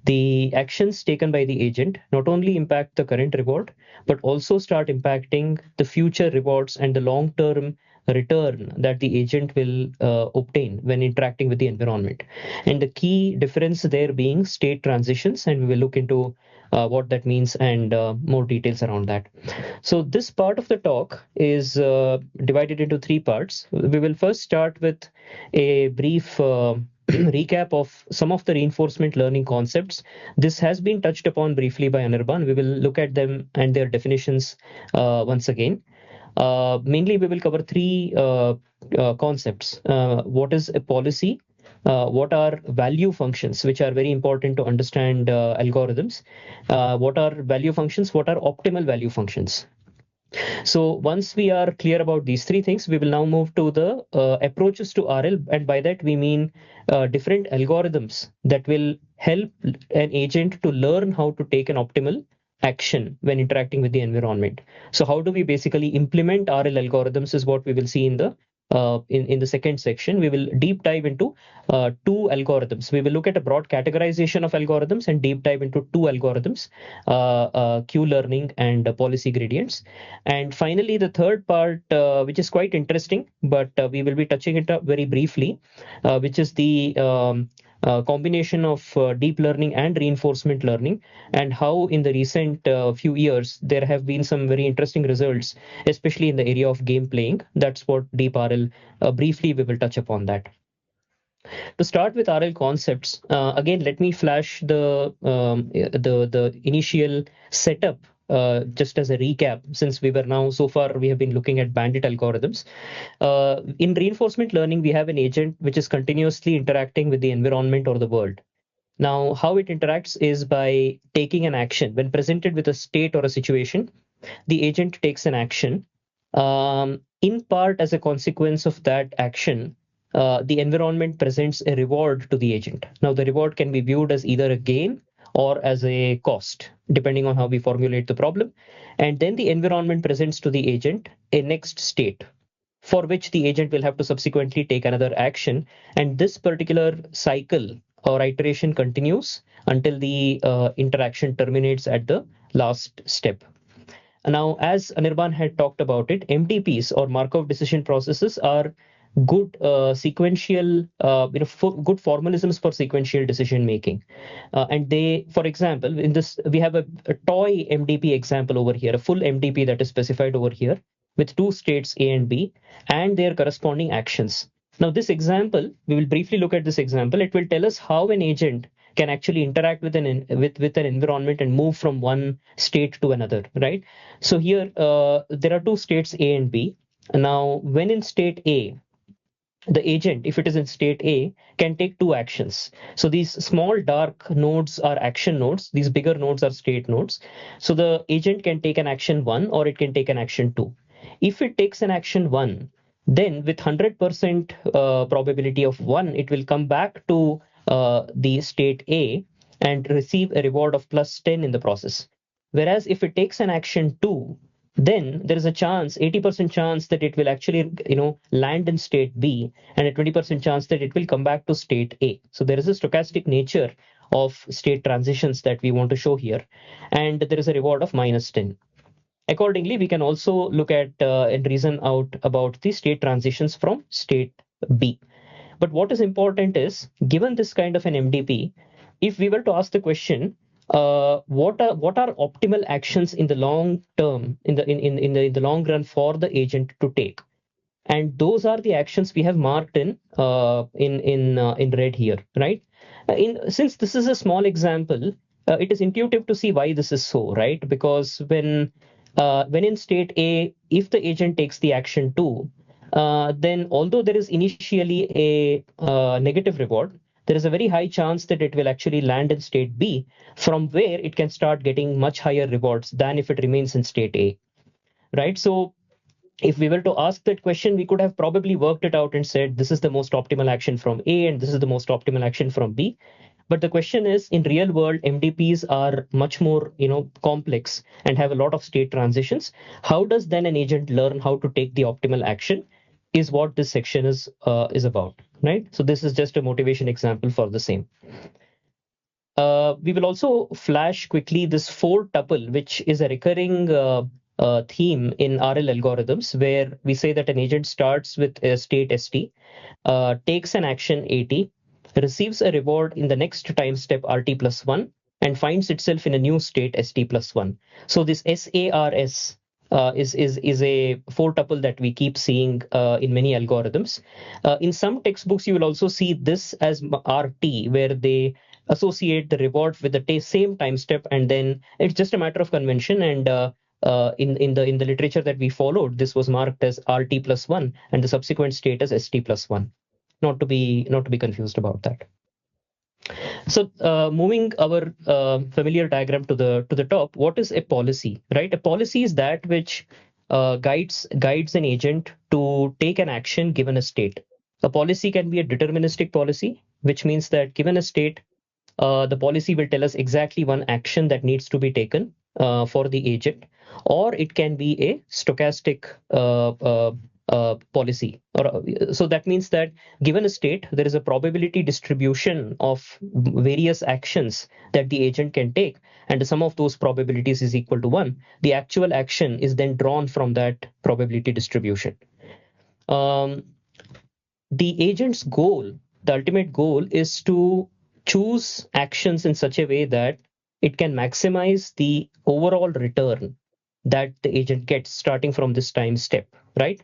the actions taken by the agent not only impact the current reward, but also start impacting the future rewards and the long-term return that the agent will obtain when interacting with the environment. And the key difference there being state transitions, and we will look into what that means and more details around that. So this part of the talk is divided into three parts. We will first start with a brief recap of some of the reinforcement learning concepts. This has been touched upon briefly by Anirban. We will look at them and their definitions once again. Mainly, we will cover three concepts. What is a policy? What are value functions, which are very important to understand algorithms? What are value functions? What are optimal value functions? So once we are clear about these three things, we will now move to the approaches to RL, and by that we mean different algorithms that will help an agent to learn how to take an optimal action when interacting with the environment. So how do we basically implement RL algorithms is what we will see in the in the second section. We will deep dive into two algorithms. We will look at a broad categorization of algorithms and deep dive into two algorithms, Q-learning and policy gradients. And finally, the third part, which is quite interesting, but we will be touching it up very briefly, which is the combination of deep learning and reinforcement learning, and how in the recent few years there have been some very interesting results, especially in the area of game playing. That's what Deep RL, briefly, we will touch upon that. To start with RL concepts, again, let me flash the initial setup just as a recap, since we were now so far we have been looking at bandit algorithms. In reinforcement learning, we have an agent which is continuously interacting with the environment or the world. Now, how it interacts is by taking an action. When presented with a state or a situation, the agent takes an action. In part, as a consequence of that action, the environment presents a reward to the agent. Now, the reward can be viewed as either a gain or as a cost, depending on how we formulate the problem. And then the environment presents to the agent a next state, for which the agent will have to subsequently take another action. And this particular cycle or iteration continues until the interaction terminates at the last step. Now, as Anirban had talked about it, MDPs or Markov decision processes are good sequential, good formalisms for sequential decision making. And they, for example, in this, we have a toy MDP example over here, a full MDP that is specified over here with two states A and B and their corresponding actions. Now, this example, we will briefly look at this example. It will tell us how an agent can actually interact with with an environment and move from one state to another, right? So here there are two states A and B. Now, when in state A, the agent, if it is in state A, can take two actions. So these small dark nodes are action nodes. These bigger nodes are state nodes. So the agent can take an action one or it can take an action two. If it takes an action one, then with 100% probability of one, it will come back to the state A and receive a reward of plus 10 in the process. Whereas if it takes an action two, then there is a chance, 80% chance that it will actually, land in state B and a 20% chance that it will come back to state A. So there is a stochastic nature of state transitions that we want to show here. And there is a reward of minus 10. Accordingly, we can also look at and reason out about the state transitions from state B. But what is important is, given this kind of an MDP, if we were to ask the question, what are optimal actions in the long term, in the long run for the agent to take? And those are the actions we have marked in red here, right? Since this is a small example, it is intuitive to see why this is so, right? Because when in state A, if the agent takes the action 2, then although there is initially a negative reward, there is a very high chance that it will actually land in state B, from where it can start getting much higher rewards than if it remains in state A, right? So if we were to ask that question, we could have probably worked it out and said, this is the most optimal action from A and this is the most optimal action from B. But the question is, in real world, MDPs are much more, complex and have a lot of state transitions. How does then an agent learn how to take the optimal action? Is what this section is about, right? So this is just a motivation example for the same. We will also flash quickly this four tuple, which is a recurring theme in RL algorithms, where we say that an agent starts with a state ST, takes an action AT, receives a reward in the next time step RT plus 1, and finds itself in a new state ST plus 1. So this SARS is a four tuple that we keep seeing in many algorithms. In some textbooks, you will also see this as RT, where they associate the reward with the same time step, and then it's just a matter of convention. And in the literature that we followed, this was marked as RT plus 1, and the subsequent state as ST plus 1. Not to be confused about that. So moving our familiar diagram to the top, what is a policy, right? A policy is that which guides an agent to take an action given a state. A policy can be a deterministic policy, which means that given a state, the policy will tell us exactly one action that needs to be taken for the agent, or it can be a stochastic policy. So that means that given a state, there is a probability distribution of various actions that the agent can take, and the sum of those probabilities is equal to 1. The actual action is then drawn from that probability distribution. The agent's goal, the ultimate goal, is to choose actions in such a way that it can maximize the overall return that the agent gets starting from this time step, right?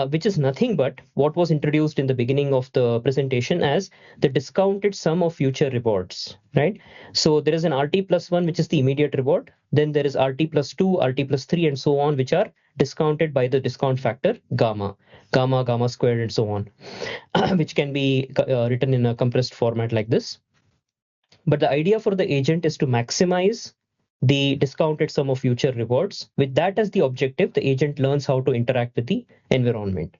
Which is nothing but what was introduced in the beginning of the presentation as the discounted sum of future rewards, right? So there is an RT plus 1, which is the immediate reward. Then there is RT plus 2, RT plus 3, and so on, which are discounted by the discount factor gamma, gamma squared, and so on, which can be written in a compressed format like this. But the idea for the agent is to maximize the discounted sum of future rewards. With that as the objective, the agent learns how to interact with the environment.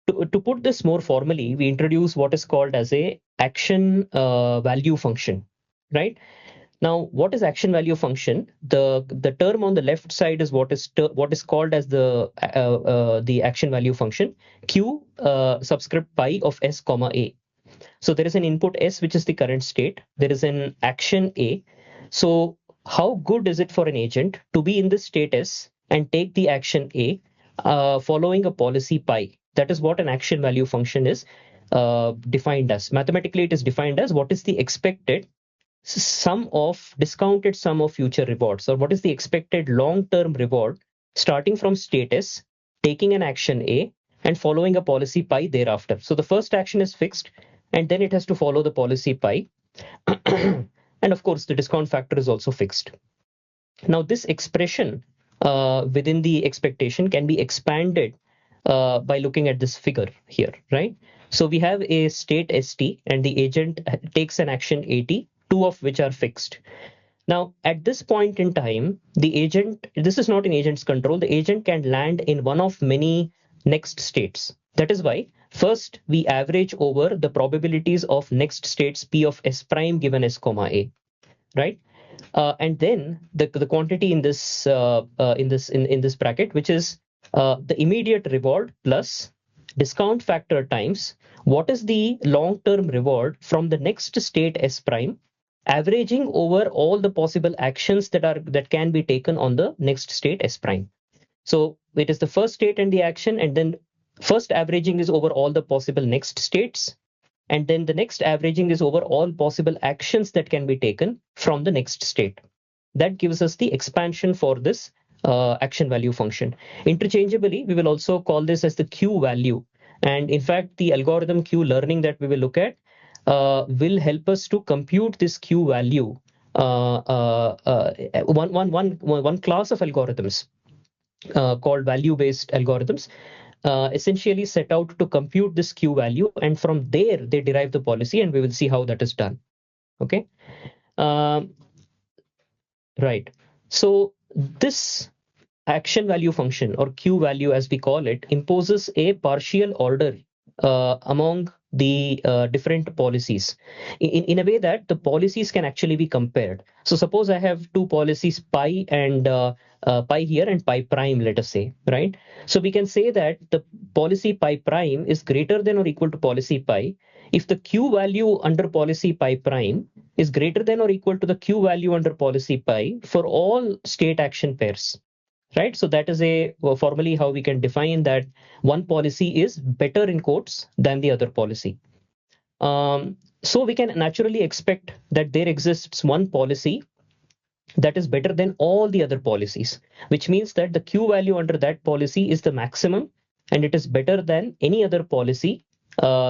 To put this more formally, we introduce what is called as a action value function, right? Now, what is action value function? The term on the left side is what is called as the action value function, Q subscript pi of S comma A. So there is an input S, which is the current state. There is an action A. So how good is it for an agent to be in this state S and take the action A following a policy pi? That is what an action value function is defined as. Mathematically, it is defined as what is the expected discounted sum of future rewards, or what is the expected long-term reward starting from state S, taking an action A, and following a policy pi thereafter. So the first action is fixed, and then it has to follow the policy pi. And of course, the discount factor is also fixed. Now, this expression within the expectation can be expanded by looking at this figure here, right? So we have a state ST, and the agent takes an action AT, two of which are fixed. Now, at this point in time, the agent, this is not in agent's control, the agent can land in one of many next states. That is why first we average over the probabilities of next states P of S prime given S comma A, right? And then the quantity in this bracket, which is the immediate reward plus discount factor times what is the long-term reward from the next state S prime, averaging over all the possible actions that can be taken on the next state S prime. So it is the first state and the action, and then first averaging is over all the possible next states, and then the next averaging is over all possible actions that can be taken from the next state. That gives us the expansion for this action value function. Interchangeably, we will also call this as the Q value. And in fact, the algorithm Q learning that we will look at will help us to compute this Q value. One class of algorithms called value-based algorithms essentially set out to compute this Q value, and from there they derive the policy, and we will see how that is done. Okay. Um, right. So this action value function, or Q value as we call it, imposes a partial order among the different policies in a way that the policies can actually be compared. So suppose I have two policies, pi and pi here and pi prime, let us say, right? So we can say that the policy pi prime is greater than or equal to policy pi if the Q value under policy pi prime is greater than or equal to the Q value under policy pi for all state action pairs, right? So that is formally how we can define that one policy is better in quotes than the other policy. So we can naturally expect that there exists one policy that is better than all the other policies, which means that the Q value under that policy is the maximum and it is better than any other policy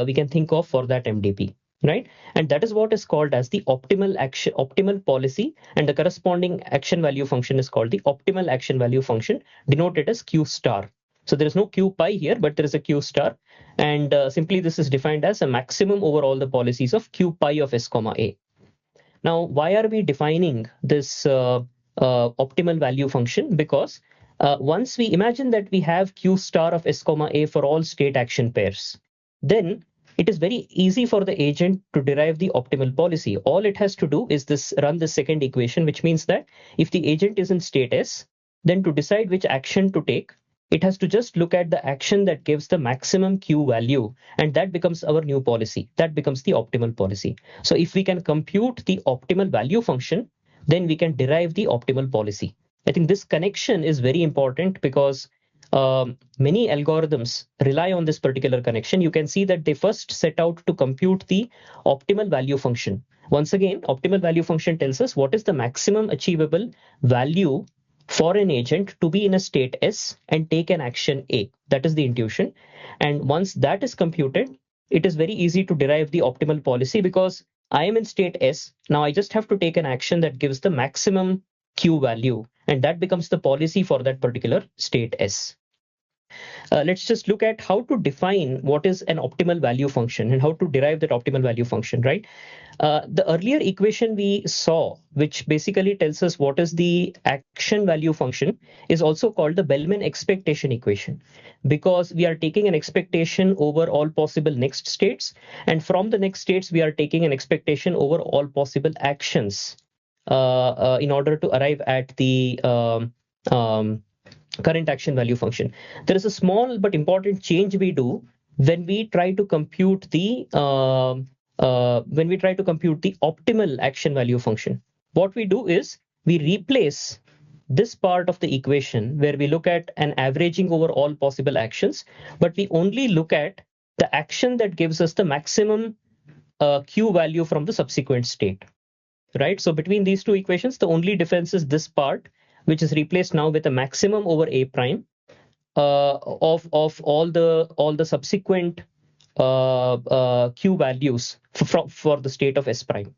we can think of for that MDP, right? And that is what is called as the optimal policy, and the corresponding action value function is called the optimal action value function, denoted as Q star. So there is no Q pi here, but there is a Q star, and simply this is defined as a maximum over all the policies of Q pi of S comma A. Now, why are we defining this optimal value function? Because once we imagine that we have Q star of S comma A for all state action pairs, then it is very easy for the agent to derive the optimal policy. All it has to do is run the second equation, which means that if the agent is in state S, then to decide which action to take, it has to just look at the action that gives the maximum Q value, and that becomes our new policy. That becomes the optimal policy. So if we can compute the optimal value function, then we can derive the optimal policy. I think this connection is very important because many algorithms rely on this particular connection. You can see that they first set out to compute the optimal value function. Once again, optimal value function tells us what is the maximum achievable value for an agent to be in a state S and take an action A. That is the intuition. And once that is computed, it is very easy to derive the optimal policy because I am in state S. Now I just have to take an action that gives the maximum Q value, and that becomes the policy for that particular state S. Let's just look at how to define what is an optimal value function and how to derive that optimal value function, right? The earlier equation we saw, which basically tells us what is the action value function, is also called the Bellman expectation equation, because we are taking an expectation over all possible next states, and from the next states we are taking an expectation over all possible actions in order to arrive at the current action value function. There is a small but important change we do when we try to compute the optimal action value function. What we do is we replace this part of the equation where we look at an averaging over all possible actions, but we only look at the action that gives us the maximum Q value from the subsequent state, right? So between these two equations, the only difference is this part, which is replaced now with a maximum over A prime of all the subsequent Q values for the state of S prime.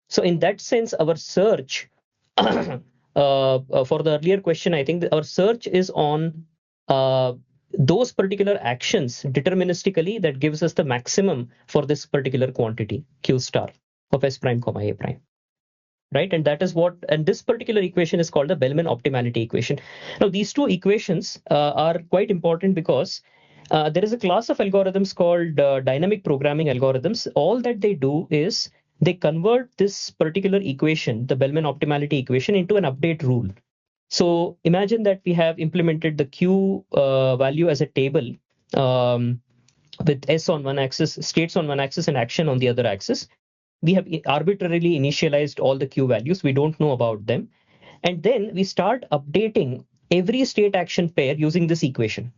So in that sense, our search for the earlier question, I think our search is on those particular actions deterministically that gives us the maximum for this particular quantity Q star of S prime comma A prime, right? And that is what, and this particular equation is called the Bellman optimality equation. Now, these two equations are quite important because there is a class of algorithms called dynamic programming algorithms. All that they do is they convert this particular equation, the Bellman optimality equation, into an update rule. So imagine that we have implemented the Q value as a table with S on one axis, states on one axis, and action on the other axis. We have arbitrarily initialized all the Q values. We don't know about them. And then we start updating every state action pair using this equation,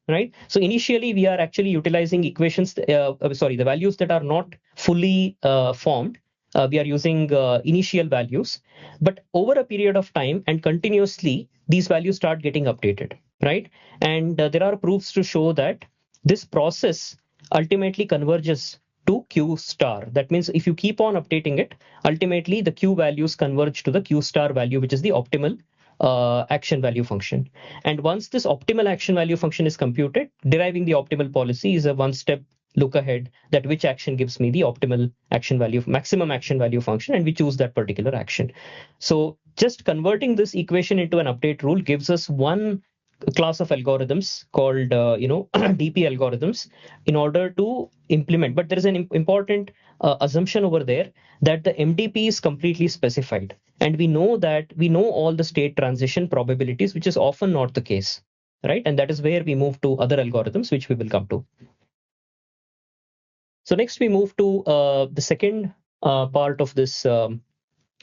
right? So initially we are actually utilizing equations, the values that are not fully formed. We are using initial values, but over a period of time and continuously, these values start getting updated, right? And there are proofs to show that this process ultimately converges to Q star. That means if you keep on updating it, ultimately the Q values converge to the Q star value, which is the optimal action value function. And once this optimal action value function is computed, deriving the optimal policy is a one-step look ahead that which action gives me the optimal action value, maximum action value function, and we choose that particular action. So just converting this equation into an update rule gives us one class of algorithms called DP algorithms in order to implement. But there is an important assumption over there that the MDP is completely specified, and we know all the state transition probabilities, which is often not the case, right? And that is where we move to other algorithms, which we will come to. So next we move to the second part of this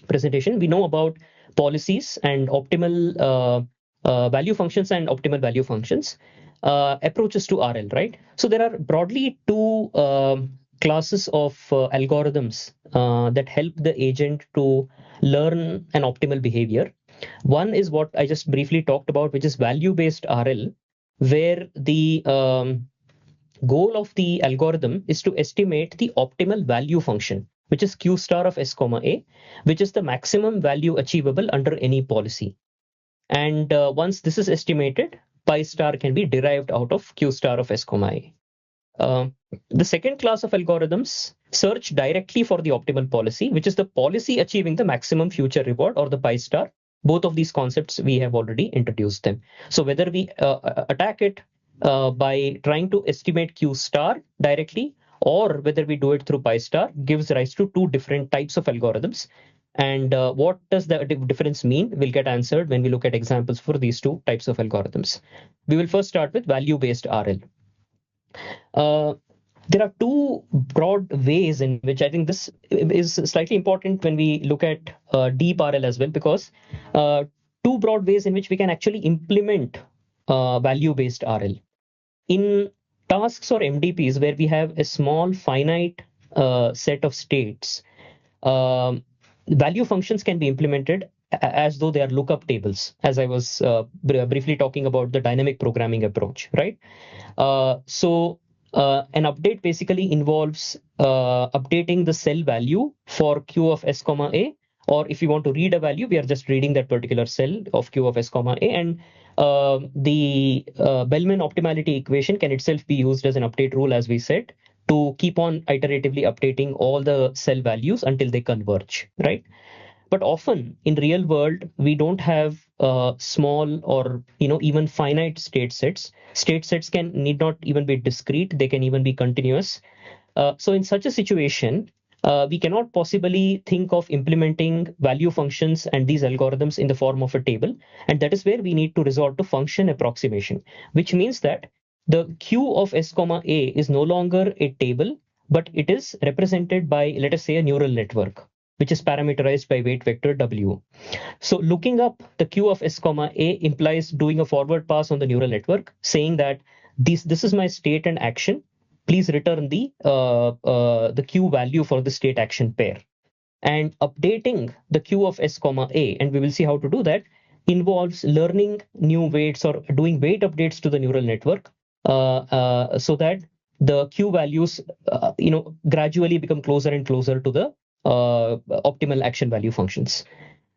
presentation. We know about policies and optimal value functions and optimal value functions, approaches to RL, right? So there are broadly two classes of algorithms that help the agent to learn an optimal behavior. One is what I just briefly talked about, which is value-based RL, where the goal of the algorithm is to estimate the optimal value function, which is q star of s comma a, which is the maximum value achievable under any policy. And once this is estimated, pi star can be derived out of q star of s comma a. The second class of algorithms search directly for the optimal policy, which is the policy achieving the maximum future reward, or the pi star. Both of these concepts we have already introduced them. So whether we attack it by trying to estimate q star directly, or whether we do it through pi star, gives rise to two different types of algorithms. And what does the difference mean will get answered when we look at examples for these two types of algorithms. We will first start with value-based RL. There are two broad ways in which I think this is slightly important when we look at deep RL as well, because two broad ways in which we can actually implement value-based RL. In tasks or MDPs where we have a small finite set of states, value functions can be implemented as though they are lookup tables, as I was briefly talking about the dynamic programming approach, right? So an update basically involves updating the cell value for q of s comma a, or if you want to read a value, we are just reading that particular cell of q of s comma a, and the Bellman optimality equation can itself be used as an update rule, as we said, to keep on iteratively updating all the cell values until they converge, right? But often in real world, we don't have small or even finite state sets. State sets need not even be discrete; they can even be continuous. So in such a situation, we cannot possibly think of implementing value functions and these algorithms in the form of a table. And that is where we need to resort to function approximation, which means that the q of s comma a is no longer a table, but it is represented by, let us say, a neural network, which is parameterized by weight vector w. So looking up the q of s comma a implies doing a forward pass on the neural network, saying that this is my state and action. Please return the q value for the state action pair. And updating the q of s comma a, and we will see how to do that, involves learning new weights or doing weight updates to the neural network so that the q values gradually become closer and closer to the optimal action value functions.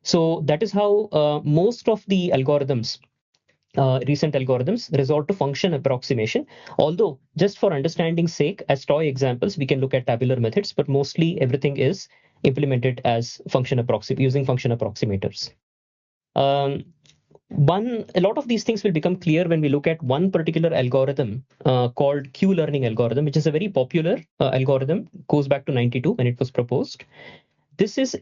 So that is how most of the algorithms, recent algorithms, resort to function approximation. Although, just for understanding sake, as toy examples, we can look at tabular methods, but mostly everything is implemented as using function approximators. A lot of these things will become clear when we look at one particular algorithm called Q-learning algorithm, which is a very popular algorithm, goes back to 92 when it was proposed. This is this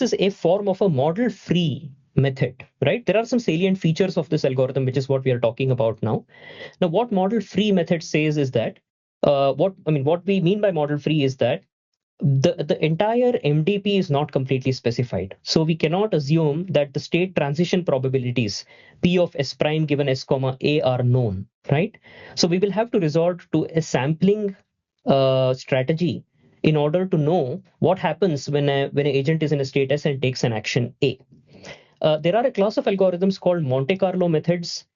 is a form of a model-free method, right? There are some salient features of this algorithm, which is what we are talking about now. Now, what model-free method says is that what we mean by model-free is that the entire MDP is not completely specified. So we cannot assume that the state transition probabilities P of S prime given S comma A are known, right? So we will have to resort to a sampling strategy in order to know what happens when an agent is in a state S and takes an action A. There are a class of algorithms called Monte Carlo methods,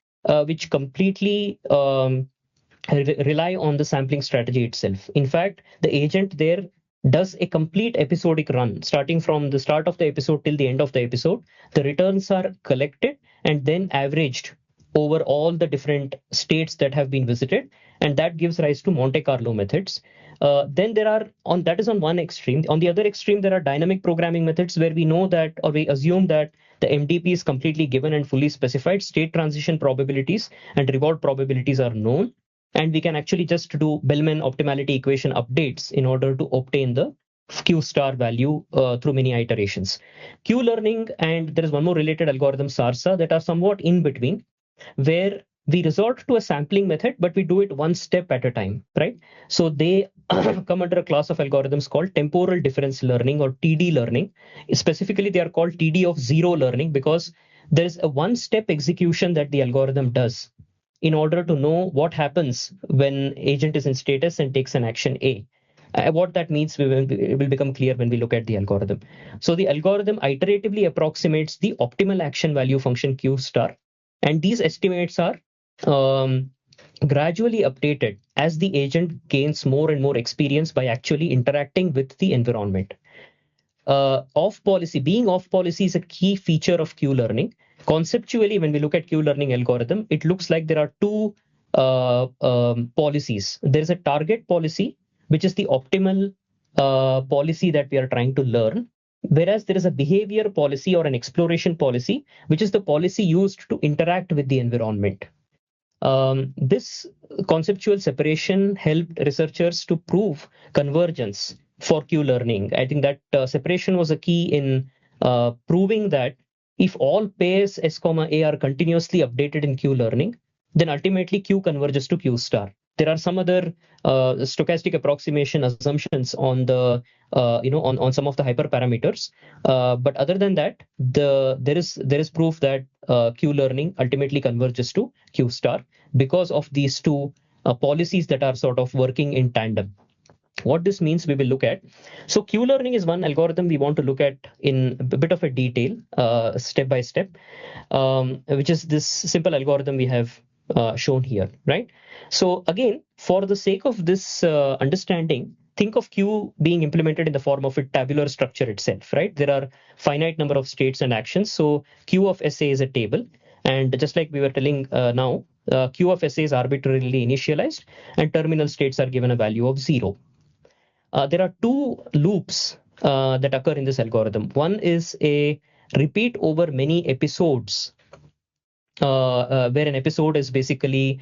which completely rely on the sampling strategy itself. In fact, the agent there does a complete episodic run, starting from the start of the episode till the end of the episode. The returns are collected and then averaged over all the different states that have been visited, and that gives rise to Monte Carlo methods. Then there are on that is on one extreme. On the other extreme, there are dynamic programming methods where we know that, or we assume that, the MDP is completely given and fully specified. State transition probabilities and reward probabilities are known, and we can actually just do Bellman optimality equation updates in order to obtain the Q star value through many iterations. Q learning, and there is one more related algorithm, SARSA, that are somewhat in between, where we resort to a sampling method, but we do it one step at a time, right? So they come under a class of algorithms called temporal difference learning, or TD learning. Specifically, they are called TD of zero learning because there is a one step execution that the algorithm does in order to know what happens when agent is in status and takes an action A. What that means it will become clear when we look at the algorithm. So the algorithm iteratively approximates the optimal action value function Q star, and these estimates are um, gradually updated as the agent gains more and more experience by actually interacting with the environment. Off policy, being off policy is a key feature of Q learning. Conceptually, when we look at Q learning algorithm, it looks like there are two policies. There is a target policy, which is the optimal policy that we are trying to learn. Whereas there is a behavior policy or an exploration policy, which is the policy used to interact with the environment. This conceptual separation helped researchers to prove convergence for Q learning. I think that separation was a key in proving that if all pairs S, A are continuously updated in Q learning, then ultimately Q converges to Q star. There are some other stochastic approximation assumptions on the on some of the hyperparameters, but other than that, there is proof that Q learning ultimately converges to Q star because of these two policies that are sort of working in tandem. What this means, we will look at. So Q learning is one algorithm we want to look at in a bit of a detail, step by step, which is this simple algorithm we have shown here, right? So again, for the sake of this understanding, think of Q being implemented in the form of a tabular structure itself, right? There are finite number of states and actions. So Q of SA is a table. And just like we were telling now, Q of SA is arbitrarily initialized and terminal states are given a value of 0. There are two loops that occur in this algorithm. One is a repeat over many episodes, where an episode is basically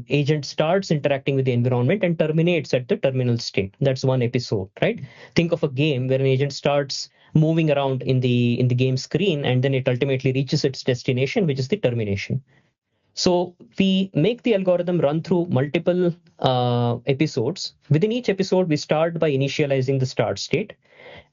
agent starts interacting with the environment and terminates at the terminal state. That's one episode, right? Think of a game where an agent starts moving around in the game screen and then it ultimately reaches its destination, which is the termination. So we make the algorithm run through multiple episodes. Within each episode, we start by initializing the start state.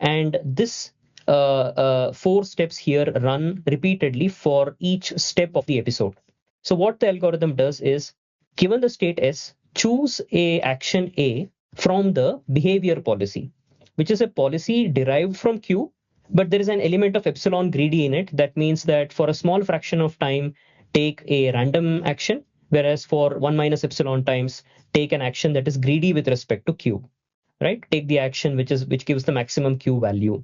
And this 4 steps here run repeatedly for each step of the episode. So what the algorithm does is, given the state S, choose a action A from the behavior policy, which is a policy derived from Q, but there is an element of epsilon greedy in it. That means that for a small fraction of time, take a random action, whereas for 1 minus epsilon times, take an action that is greedy with respect to Q, right? Take the action which gives the maximum Q value.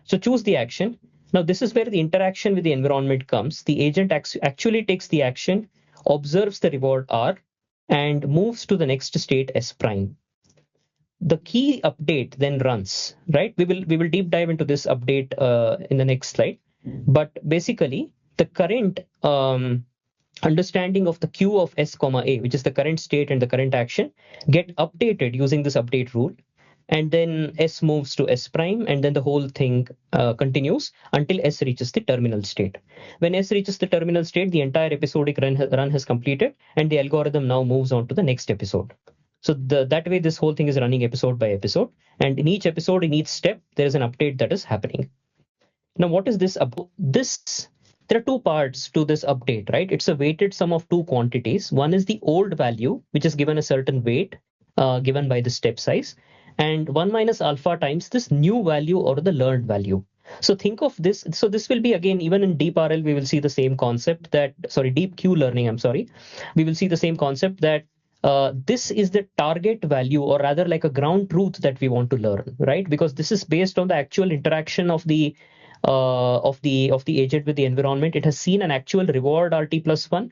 So choose the action. Now this is where the interaction with the environment comes. The agent actually takes the action, observes the reward R, and moves to the next state S prime. The key update then runs, right? We will deep dive into this update in the next slide. But basically, the current understanding of the Q of S, A, which is the current state and the current action, get updated using this update rule. And then S moves to S prime, and then the whole thing continues until S reaches the terminal state. When S reaches the terminal state, the entire episodic run has completed, and the algorithm now moves on to the next episode. So that way, this whole thing is running episode by episode, and in each episode, in each step, there is an update that is happening. Now, what is this about? There are two parts to this update, right? It's a weighted sum of two quantities. One is the old value, which is given a certain weight given by the step size, and 1 minus alpha times this new value or the learned value. So think of this. So this will be, again, even in deep RL, we will see the same concept that, sorry, deep Q learning, I'm sorry. We will see the same concept that this is the target value, or rather like a ground truth that we want to learn, right? Because this is based on the actual interaction of the agent with the environment. It has seen an actual reward RT plus 1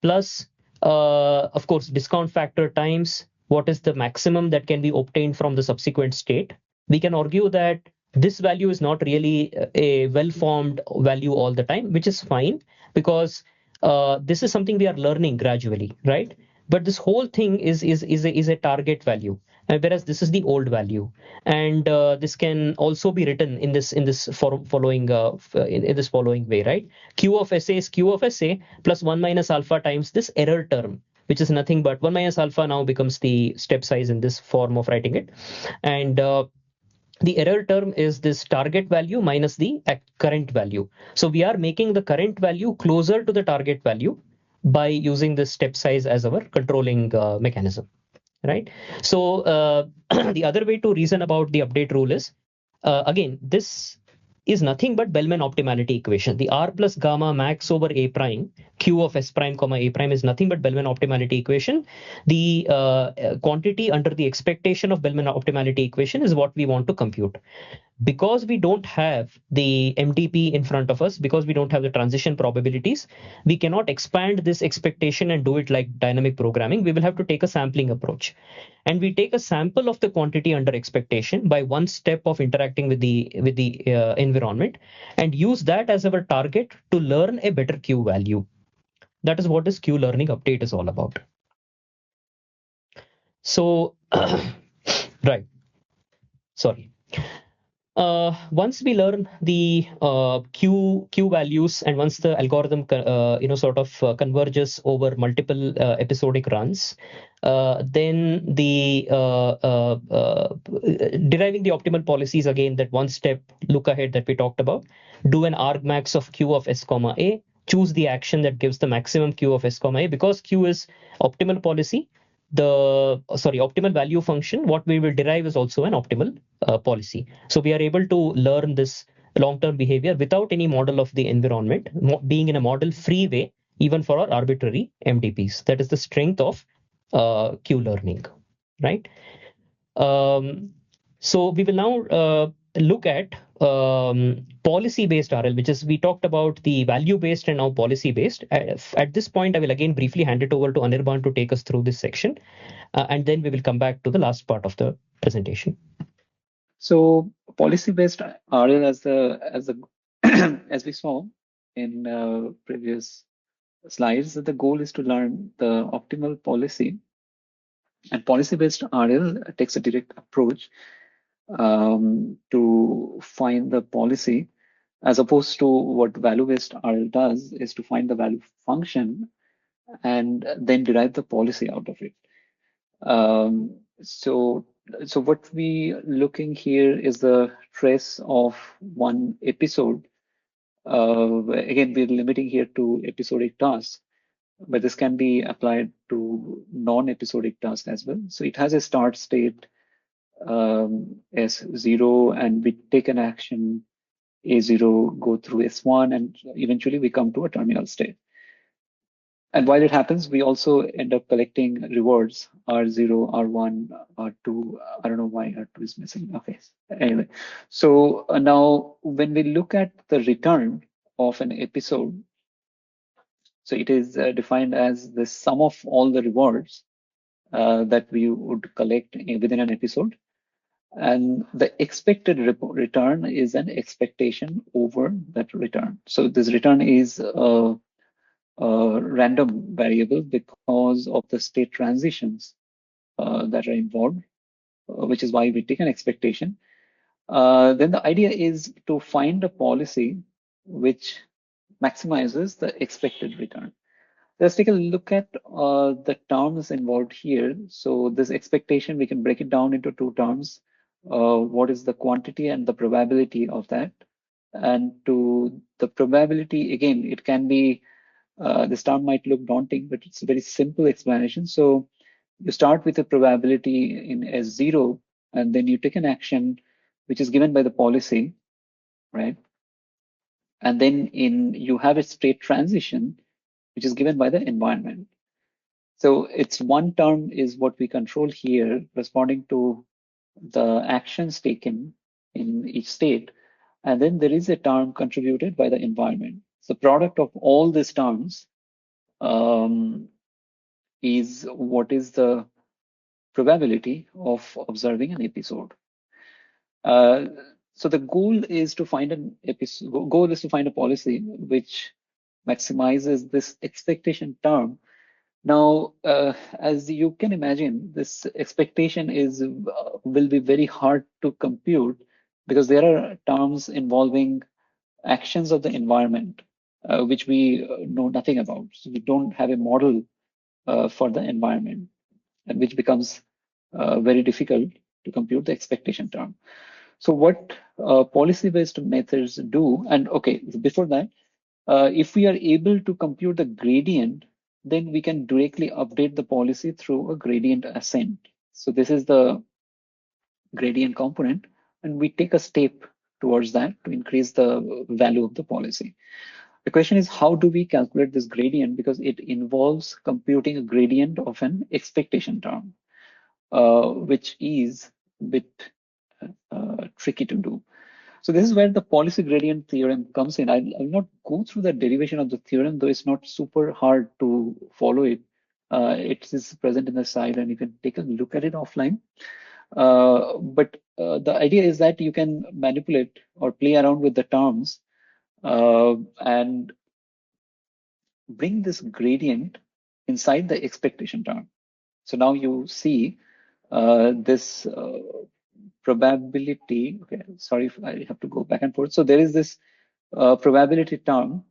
plus, of course, discount factor times what is the maximum that can be obtained from the subsequent state. We can argue that this value is not really a well-formed value all the time, which is fine, because this is something we are learning gradually, right? But this whole thing is a target value, whereas this is the old value, and this can also be written in this following in this following way, right? Q of SA is Q of SA plus 1 minus alpha times this error term, which is nothing but 1 minus alpha now becomes the step size in this form of writing it. And the error term is this target value minus the current value. So we are making the current value closer to the target value by using this step size as our controlling mechanism, right? So the other way to reason about the update rule is, again, this is nothing but Bellman optimality equation. The R plus gamma max over A prime, Q of S prime comma A prime is nothing but Bellman optimality equation. The quantity under the expectation of Bellman optimality equation is what we want to compute. Because we don't have the MDP in front of us, because we don't have the transition probabilities, we cannot expand this expectation and do it like dynamic programming. We will have to take a sampling approach. And we take a sample of the quantity under expectation by one step of interacting with the environment, and use that as our target to learn a better Q value. That is what this Q learning update is all about. So, right. Sorry. Once we learn the Q values, and once the algorithm sort of converges over multiple episodic runs, then the deriving the optimal policies, again, that one step look ahead that we talked about, do an argmax of Q of S comma A, choose the action that gives the maximum Q of S comma A. Because Q is optimal policy, optimal value function, what we will derive is also an optimal policy. So we are able to learn this long-term behavior without any model of the environment, being in a model-free way, even for our arbitrary MDPs. That is the strength of Q learning, right? So we will now look at policy-based RL, which is, we talked about the value-based and now policy-based. At this point, I will again briefly hand it over to Anirban to take us through this section, and then we will come back to the last part of the presentation. So policy-based RL, as we saw in previous slides, that the goal is to learn the optimal policy, and policy-based RL takes a direct approach to find the policy, as opposed to what value-based RL does is to find the value function and then derive the policy out of it. So what we looking here is the trace of one episode. Again, we're limiting here to episodic tasks, but this can be applied to non-episodic tasks as well. So it has a start state S0, and we take an action A0, go through S1, and eventually we come to a terminal state. And while it happens, we also end up collecting rewards R0, R1, R2. I don't know why R2 is missing. Okay. Anyway, so now when we look at the return of an episode, so it is defined as the sum of all the rewards that we would collect within an episode. And the expected return is an expectation over that return. So this return is a random variable because of the state transitions that are involved, which is why we take an expectation. Then the idea is to find a policy which maximizes the expected return. Let's take a look at the terms involved here. So this expectation, we can break it down into two terms. What is the quantity and the probability of that? And to the probability, again, it can be, this term might look daunting, but it's a very simple explanation. So you start with a probability in S0, and then you take an action which is given by the policy, right? And then you have a state transition, which is given by the environment. So it's one term is what we control here, responding to the actions taken in each state. And then there is a term contributed by the environment. So product of all these terms um, is what is the probability of observing an episode. Uh, so the goal is to find a policy which maximizes this expectation term. Now, as you can imagine, this expectation is will be very hard to compute because there are terms involving actions of the environment, which we know nothing about. So we don't have a model for the environment, and which becomes very difficult to compute the expectation term. So what policy-based methods do, and okay, before that, if we are able to compute the gradient, then we can directly update the policy through a gradient ascent. So this is the gradient component, and we take a step towards that to increase the value of the policy. The question is, how do we calculate this gradient? Because it involves computing a gradient of an expectation term, which is a bit tricky to do. So this is where the policy gradient theorem comes in. I'll not go through the derivation of the theorem, though it's not super hard to follow it. It is present in the side, and you can take a look at it offline. But the idea is that you can manipulate or play around with the terms and bring this gradient inside the expectation term. So now you see this probability. Okay, sorry if I have to go back and forth. So there is this probability term,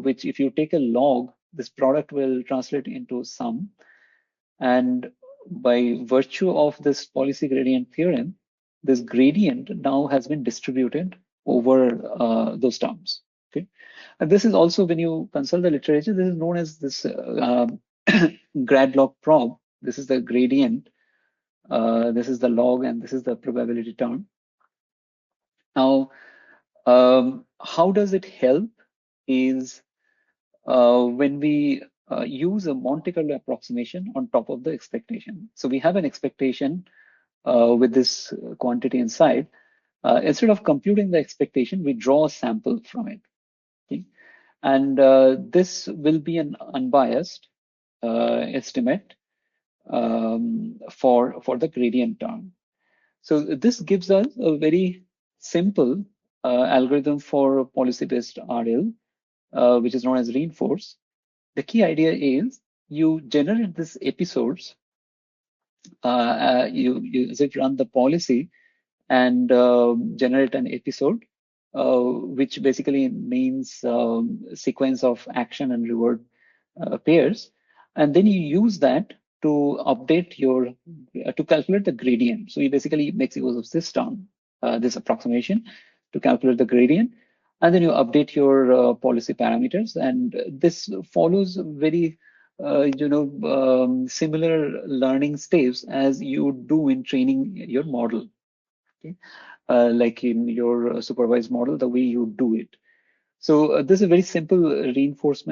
which if you take a log, this product will translate into sum. And by virtue of this policy gradient theorem, this gradient now has been distributed over those terms. Okay, and this is also, when you consult the literature, this is known as this grad log prob. This is the gradient, this is the log, and this is the probability term. Now, how does it help is when we use a Monte Carlo approximation on top of the expectation. So we have an expectation with this quantity inside. Instead of computing the expectation, we draw a sample from it. Okay? And this will be an unbiased estimate for the gradient term. So this gives us a very simple algorithm for policy-based RL, which is known as reinforce. The key idea is you generate these episodes, you as if run the policy and generate an episode, which basically means sequence of action and reward pairs. And then you use that to update your, to calculate the gradient. So you basically make use of this term, this approximation to calculate the gradient. And then you update your policy parameters. And this follows very similar learning steps as you do in training your model. Okay? Like in your supervised model, the way you do it. So this is a very simple reinforce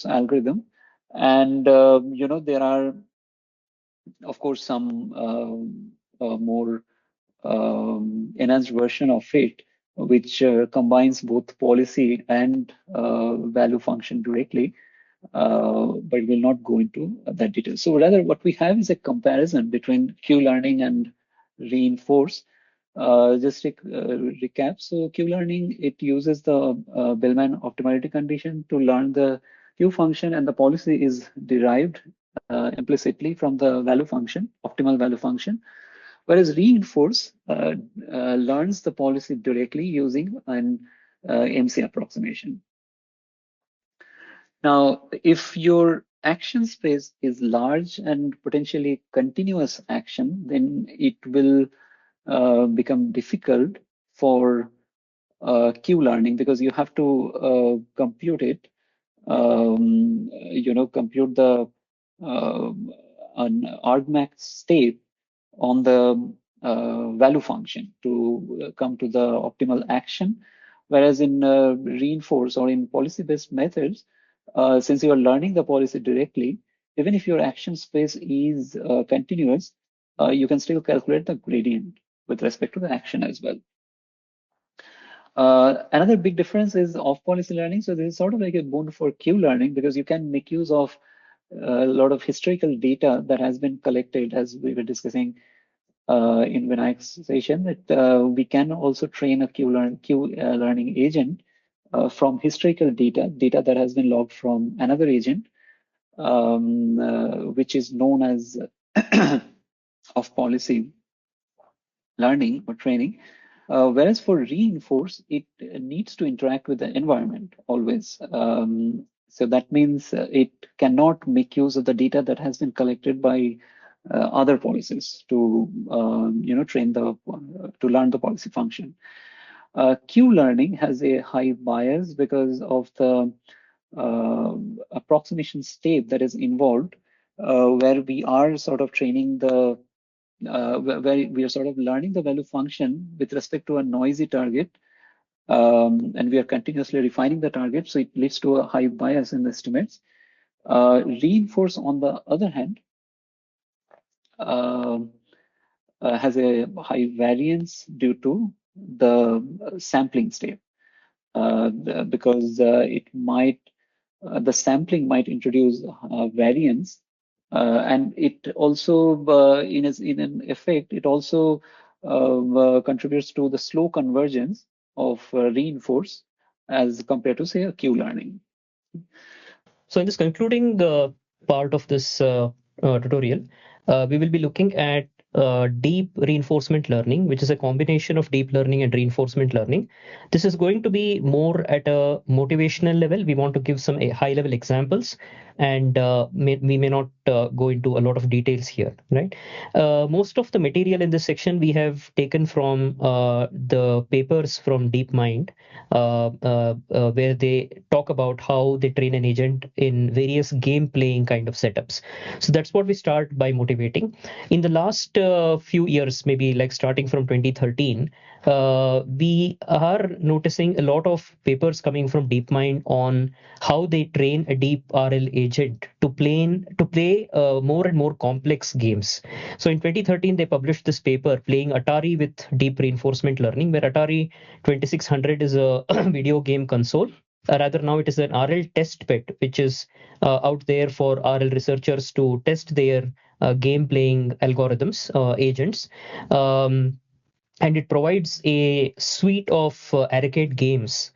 algorithm. And, there are, of course, some more enhanced version of it, which combines both policy and value function directly, but we'll not go into that detail. So rather, what we have is a comparison between Q-learning and reinforce. Just to recap, so Q-learning, it uses the Bellman optimality condition to learn the Q function, and the policy is derived implicitly from the value function, optimal value function. Whereas reinforce learns the policy directly using an MC approximation. Now, if your action space is large and potentially continuous action, then it will become difficult for Q learning because you have to compute it, compute the an argmax state on the value function to come to the optimal action. Whereas in reinforce or in policy-based methods, since you are learning the policy directly, even if your action space is continuous, you can still calculate the gradient with respect to the action as well. Another big difference is off-policy learning. So this is sort of like a boon for Q learning because you can make use of a lot of historical data that has been collected, as we were discussing in Vinayak's session, that we can also train a Q learning agent from historical data that has been logged from another agent, which is known as off-policy learning or training. Whereas for reinforce, it needs to interact with the environment always. So that means it cannot make use of the data that has been collected by other policies to train to learn the policy function. Q learning has a high bias because of the approximation step that is involved, where we are sort of training where we are sort of learning the value function with respect to a noisy target, and we are continuously refining the target, so it leads to a high bias in the estimates. Reinforce, on the other hand, um has a high variance due to the sampling step, because the sampling might introduce variance, and it also, in an effect, it also contributes to the slow convergence of reinforce as compared to, say, a Q learning. So in this concluding part of this tutorial, we will be looking at deep reinforcement learning, which is a combination of deep learning and reinforcement learning. This is going to be more at a motivational level. We want to give some high-level examples, and we may not go into a lot of details here, right? Most of the material in this section we have taken from the papers from DeepMind, where they talk about how they train an agent in various game playing kind of setups. So that's what we start by motivating. In the last few years, maybe like starting from 2013, we are noticing a lot of papers coming from DeepMind on how they train a deep RL agent to play more and more complex games. So in 2013, they published this paper, Playing Atari with Deep Reinforcement Learning, where Atari 2600 is a video game console. Rather, now it is an RL test bed, which is out there for RL researchers to test their game playing algorithms, agents. And it provides a suite of arcade games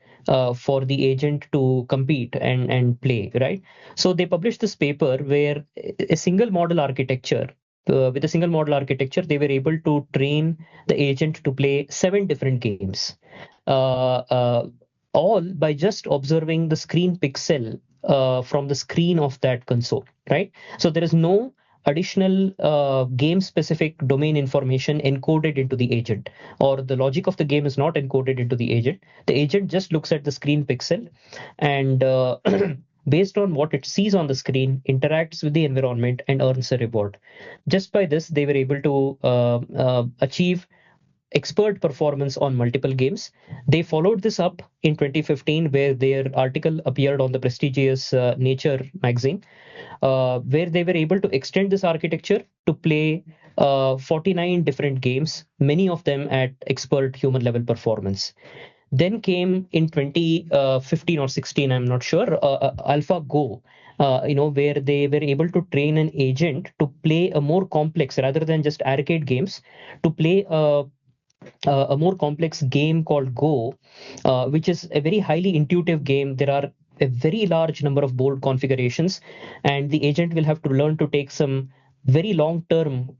for the agent to compete and play, right? So they published this paper where a single model architecture, with a single model architecture, they were able to train the agent to play 7 different games, uh, uh, all by just observing the screen pixel from the screen of that console, right? So there is no additional game specific domain information encoded into the agent, or the logic of the game is not encoded into the agent. The agent just looks at the screen pixel and based on what it sees on the screen, interacts with the environment and earns a reward. Just by this, they were able to achieve expert performance on multiple games. They followed this up in 2015, where their article appeared on the prestigious Nature magazine, where they were able to extend this architecture to play 49 different games, many of them at expert human level performance. Then came in 2015 or 16, I'm not sure, AlphaGo, where they were able to train an agent to play a more complex, rather than just arcade games, to play a more complex game called Go, which is a very highly intuitive game. There are a very large number of board configurations, and the agent will have to learn to take some very long-term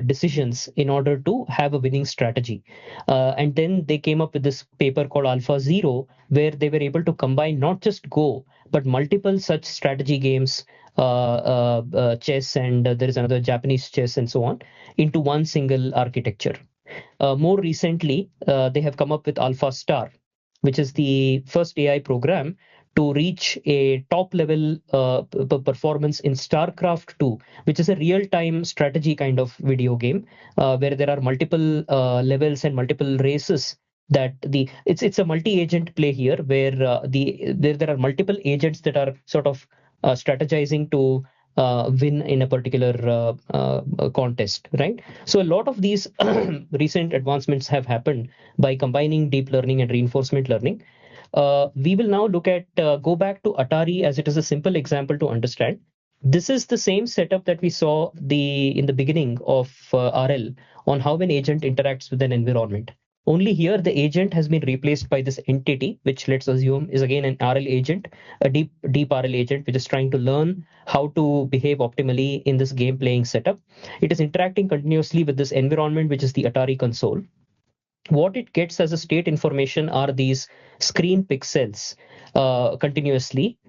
decisions in order to have a winning strategy. And then they came up with this paper called Alpha Zero, where they were able to combine not just Go, but multiple such strategy games, chess, and there is another Japanese chess and so on, into one single architecture. More recently, they have come up with Alpha Star, which is the first AI program to reach a top level performance in StarCraft 2, which is a real time strategy kind of video game, where there are multiple levels and multiple races. That it's a multi-agent play here, where there are multiple agents that are sort of strategizing to win in a particular contest, right? So a lot of these recent advancements have happened by combining deep learning and reinforcement learning. We will now look at go back to Atari as it is a simple example to understand. This is the same setup that we saw in the beginning of RL on how an agent interacts with an environment. Only here the agent has been replaced by this entity, which let's assume is again an RL agent, a deep RL agent, which is trying to learn how to behave optimally in this game playing setup. It is interacting continuously with this environment, which is the Atari console. What it gets as a state information are these screen pixels continuously,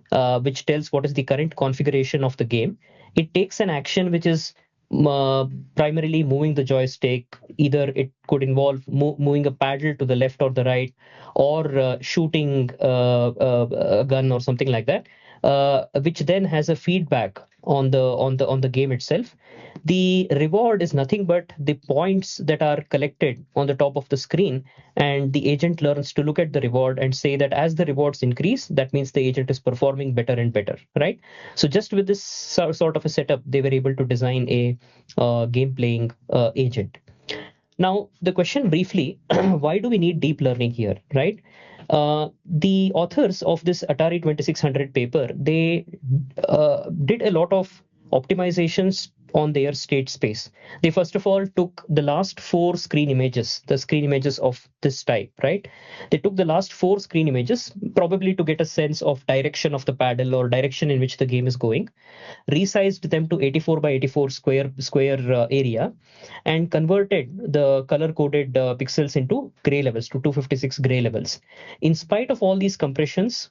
which tells what is the current configuration of the game. It takes an action which is uh, primarily moving the joystick. Either it could involve moving a paddle to the left or the right, or shooting a gun or something like that, which then has a feedback on the game itself. The reward is nothing but the points that are collected on the top of the screen, and the agent learns to look at the reward and say that as the rewards increase, that means the agent is performing better and better, right? So just with this sort of a setup, they were able to design a game playing agent. Now, the question briefly, why do we need deep learning here, right? The authors of this Atari 2600 paper, they did a lot of optimizations on their state space. They first of all took the last four screen images, the screen images of this type, right? They took the last four screen images, probably to get a sense of direction of the paddle or direction in which the game is going, resized them to 84 by 84 square area, and converted the color coded pixels into gray levels, to 256 gray levels. In spite of all these compressions,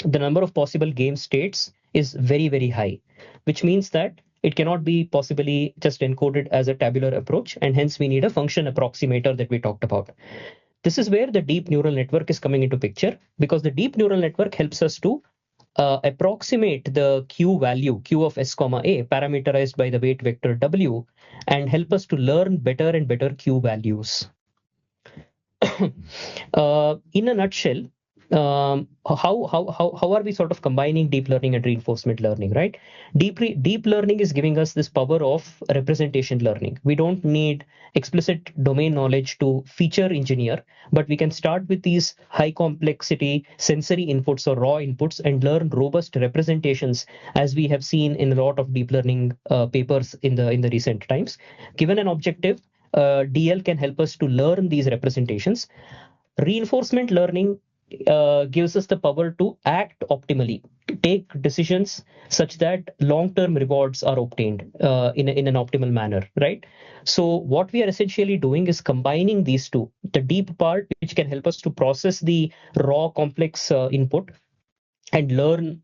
the number of possible game states is very, very high, which means that it cannot be possibly just encoded as a tabular approach, and hence we need a function approximator that we talked about. This is where the deep neural network is coming into picture, because the deep neural network helps us to approximate the q value, q of s comma a, parameterized by the weight vector w, and help us to learn better and better q values. In a nutshell, how are we sort of combining deep learning and reinforcement learning, right? Deep learning is giving us this power of representation learning. We don't need explicit domain knowledge to feature engineer, but we can start with these high complexity sensory inputs or raw inputs and learn robust representations, as we have seen in a lot of deep learning papers in the recent times. Given an objective, DL can help us to learn these representations. Reinforcement learning gives us the power to act optimally, to take decisions such that long-term rewards are obtained in an optimal manner, right? So what we are essentially doing is combining these two, the deep part, which can help us to process the raw complex input and learn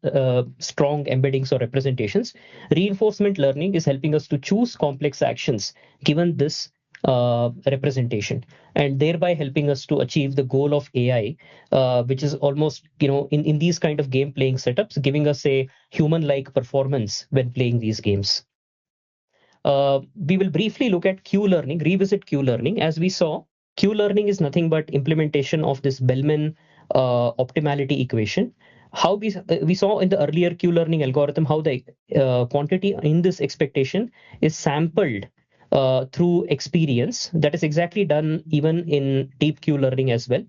strong embeddings or representations. Reinforcement learning is helping us to choose complex actions given this representation, and thereby helping us to achieve the goal of AI, which is almost, in these kind of game playing setups, giving us a human-like performance when playing these games. We will briefly look at Q learning, revisit Q learning. As we saw, Q learning is nothing but implementation of this Bellman optimality equation. How we saw in the earlier Q learning algorithm how the quantity in this expectation is sampled through experience. That is exactly done even in deep Q learning as well.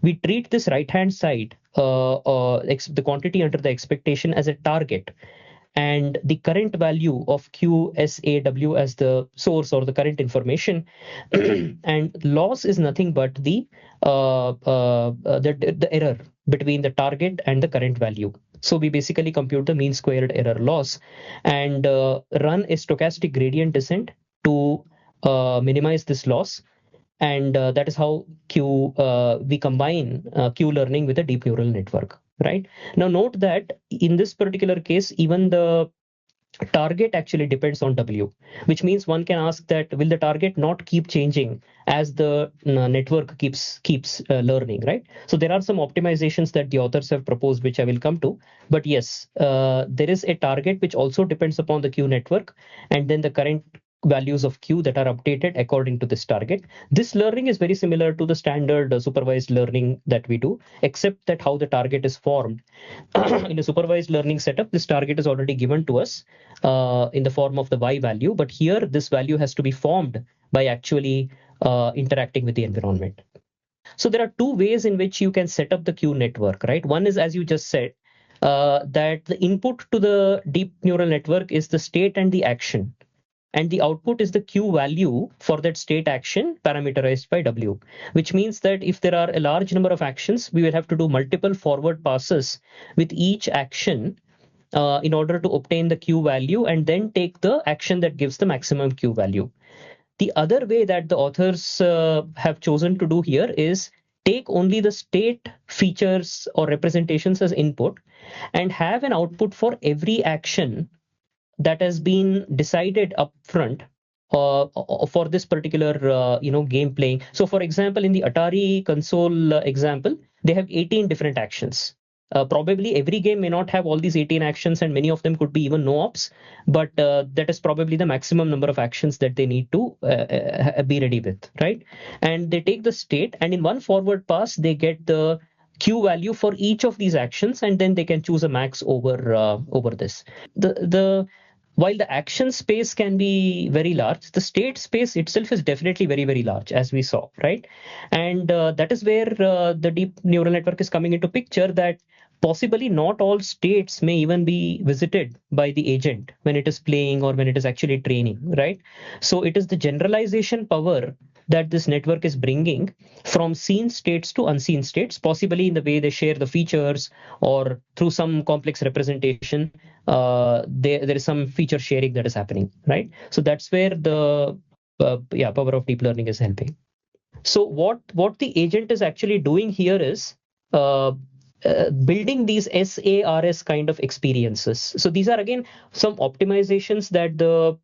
We treat this right hand side, the quantity under the expectation, as a target, and the current value of QSAW as the source or the current information, and loss is nothing but the error between the target and the current value. So we basically compute the mean squared error loss and run a stochastic gradient descent to minimize this loss. And that is how we combine Q learning with a deep neural network, right? Now note that in this particular case, even the target actually depends on W, which means one can ask that will the target not keep changing as the network keeps learning, right? So there are some optimizations that the authors have proposed, which I will come to. But yes, there is a target which also depends upon the Q network, and then the current values of q that are updated according to this target. This learning is very similar to the standard supervised learning that we do, except that how the target is formed. In a supervised learning setup, this target is already given to us in the form of the y value, but here this value has to be formed by actually interacting with the environment. So there are two ways in which you can set up the Q network, right? One is, as you just said, that the input to the deep neural network is the state and the action, and the output is the Q value for that state action parameterized by W, which means that if there are a large number of actions, we will have to do multiple forward passes with each action in order to obtain the Q value and then take the action that gives the maximum Q value. The other way that the authors have chosen to do here is take only the state features or representations as input and have an output for every action that has been decided upfront for this particular game playing. So for example, in the Atari console example, they have 18 different actions. Probably every game may not have all these 18 actions, and many of them could be even no ops, but that is probably the maximum number of actions that they need to be ready with, right? And they take the state, and in one forward pass they get the Q value for each of these actions, and then they can choose a max over this. The while the action space can be very large, the state space itself is definitely very, very large, as we saw, right? And that is where the deep neural network is coming into picture, that possibly not all states may even be visited by the agent when it is playing or when it is actually training, right? So it is the generalization power that this network is bringing from seen states to unseen states, possibly in the way they share the features or through some complex representation. There is some feature sharing that is happening, right? So that's where the power of deep learning is helping. So what the agent is actually doing here is building these SARS kind of experiences. So these are again some optimizations that the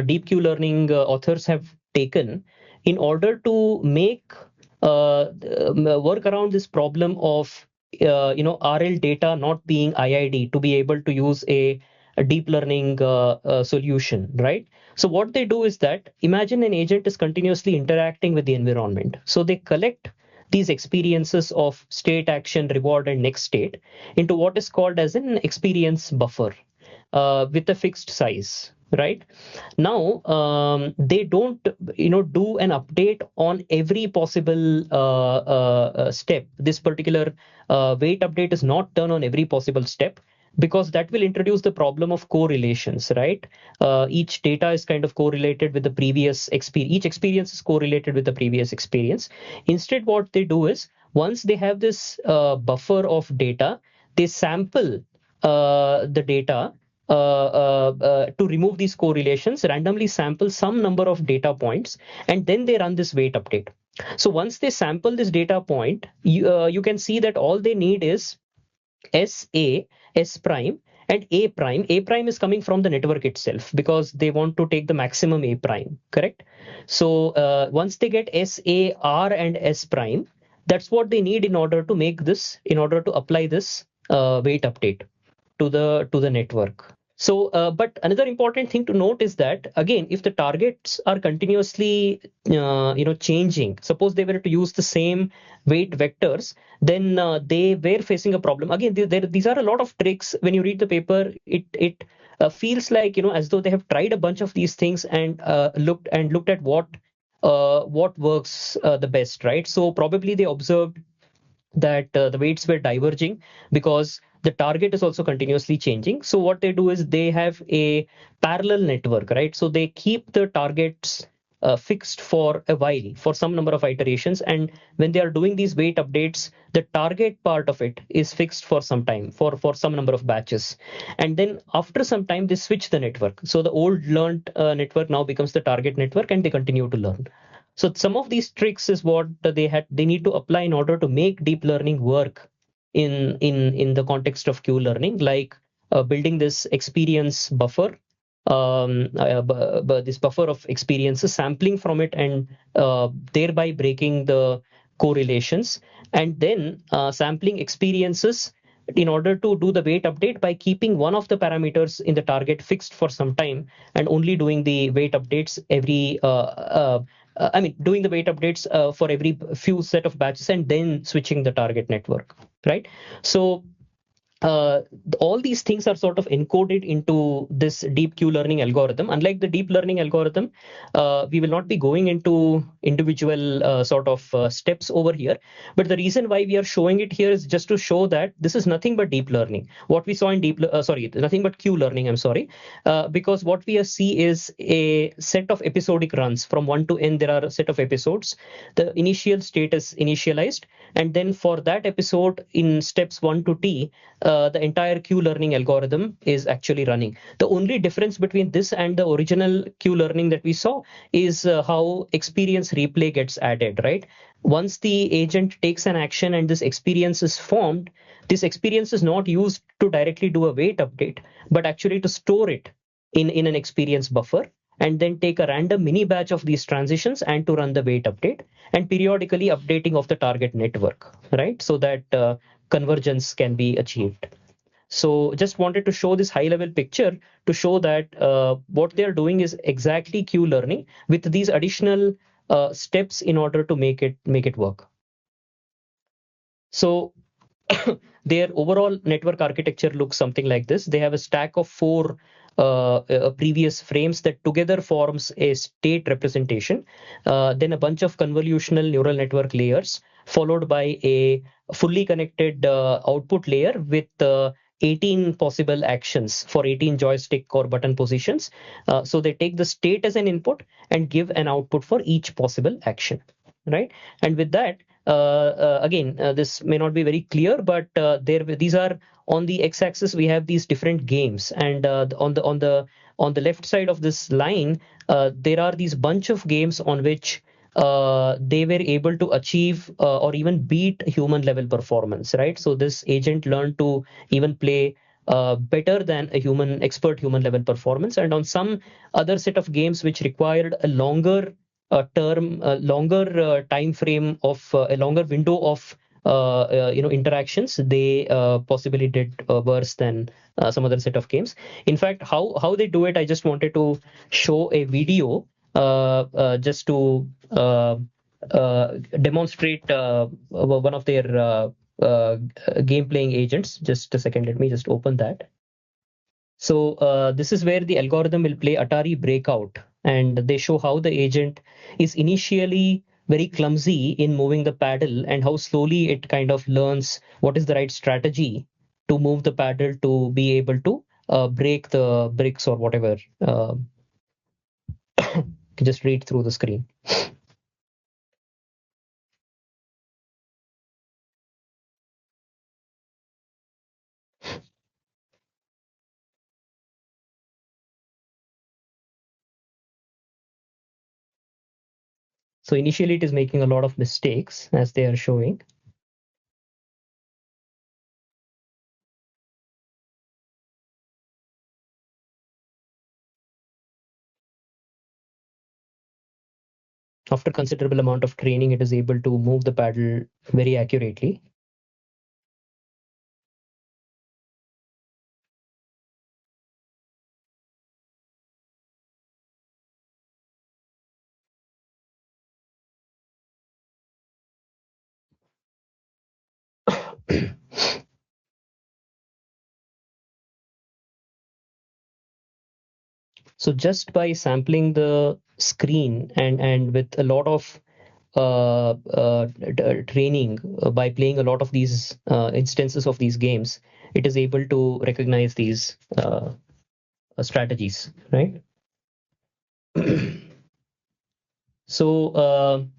deep Q learning authors have taken in order to make work around this problem of RL data not being IID, to be able to use a deep learning solution, right? So what they do is that imagine an agent is continuously interacting with the environment. So they collect these experiences of state, action, reward, and next state into what is called as an experience buffer with a fixed size, right? Now they don't do an update on every possible step. This particular weight update is not done on every possible step, because that will introduce the problem of correlations, right? Each data is kind of correlated with the previous experience. Each experience is correlated with the previous experience. Instead, what they do is, once they have this buffer of data, they sample the data to remove these correlations, randomly sample some number of data points, and then they run this weight update. So once they sample this data point, you can see that all they need is SA, S prime, and A prime. A prime is coming from the network itself because they want to take the maximum A prime, correct? So once they get SA, R, and S prime, that's what they need in order to make this, in order to apply this weight update to the network. So, but another important thing to note is that, again, if the targets are continuously, changing, suppose they were to use the same weight vectors, then they were facing a problem. Again, these are a lot of tricks. When you read the paper, it feels like, as though they have tried a bunch of these things and looked at what works the best, right? So probably they observed that the weights were diverging because the target is also continuously changing. So what they do is they have a parallel network, right? So they keep the targets fixed for a while, for some number of iterations, and when they are doing these weight updates, the target part of it is fixed for some time, for some number of batches, and then after some time they switch the network. So the old learned network now becomes the target network, and they continue to learn. So some of these tricks is what they need to apply in order to make deep learning work in the context of Q learning, like building this experience buffer, this buffer of experiences, sampling from it, and thereby breaking the correlations, and then sampling experiences in order to do the weight update by keeping one of the parameters in the target fixed for some time and only doing the weight updates every doing the weight updates for every few set of batches and then switching the target network, right? So uh, all these things are sort of encoded into this deep Q learning algorithm. Unlike the deep learning algorithm, we will not be going into individual steps over here. But the reason why we are showing it here is just to show that this is nothing but deep learning. What we saw in nothing but Q learning, I'm sorry, because what we see is a set of episodic runs from 1 to n. There are a set of episodes. The initial state is initialized, and then for that episode in steps 1 to t, the entire Q learning algorithm is actually running. The only difference between this and the original Q learning that we saw is how experience replay gets added, right? Once the agent takes an action and this experience is formed, this experience is not used to directly do a weight update, but actually to store it in an experience buffer and then take a random mini batch of these transitions and to run the weight update and periodically updating of the target network, right? So that convergence can be achieved. So just wanted to show this high level picture to show that what they're doing is exactly Q learning with these additional steps in order to make it work. So their overall network architecture looks something like this. They have a stack of four previous frames that together forms a state representation, then a bunch of convolutional neural network layers, followed by a fully connected output layer with 18 possible actions for 18 joystick or button positions. So they take the state as an input and give an output for each possible action, right? And with that, again, this may not be very clear, but these are on the x-axis. We have these different games, and on the left side of this line, there are these bunch of games on which they were able to achieve or even beat human level performance, right? So this agent learned to even play better than a expert human level performance, and on some other set of games which required a longer longer time frame of a longer window of interactions, they possibly did worse than some other set of games. In fact, how they do it, I just wanted to show a video just to demonstrate one of their game playing agents. Just a second, let me just open that. So this is where the algorithm will play Atari Breakout, and they show how the agent is initially very clumsy in moving the paddle and how slowly it kind of learns what is the right strategy to move the paddle to be able to break the bricks or whatever. Can just read through the screen. So initially it is making a lot of mistakes as they are showing. After considerable amount of training, it is able to move the paddle very accurately. So just by sampling the screen and with a lot of training, by playing a lot of these instances of these games, it is able to recognize these strategies, right? So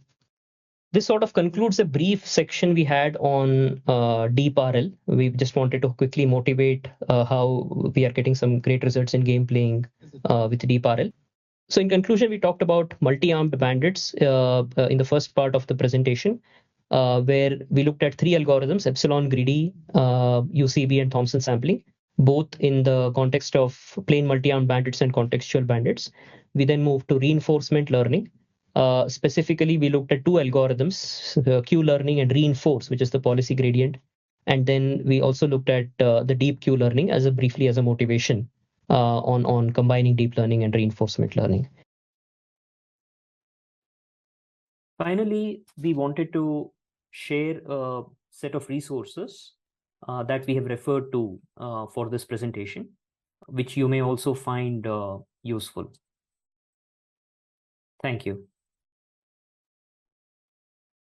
this sort of concludes a brief section we had on deep RL. We just wanted to quickly motivate how we are getting some great results in game playing with deep RL. So in conclusion, we talked about multi-armed bandits in the first part of the presentation, where we looked at three algorithms: epsilon, greedy, UCB, and Thompson sampling, both in the context of plain multi-armed bandits and contextual bandits. We then moved to reinforcement learning. Specifically, we looked at two algorithms, Q learning and reinforce, which is the policy gradient And then we also looked at the deep Q learning as briefly as a motivation on combining deep learning and reinforcement learning. Finally, we wanted to share a set of resources that we have referred to for this presentation, which you may also find useful. Thank you.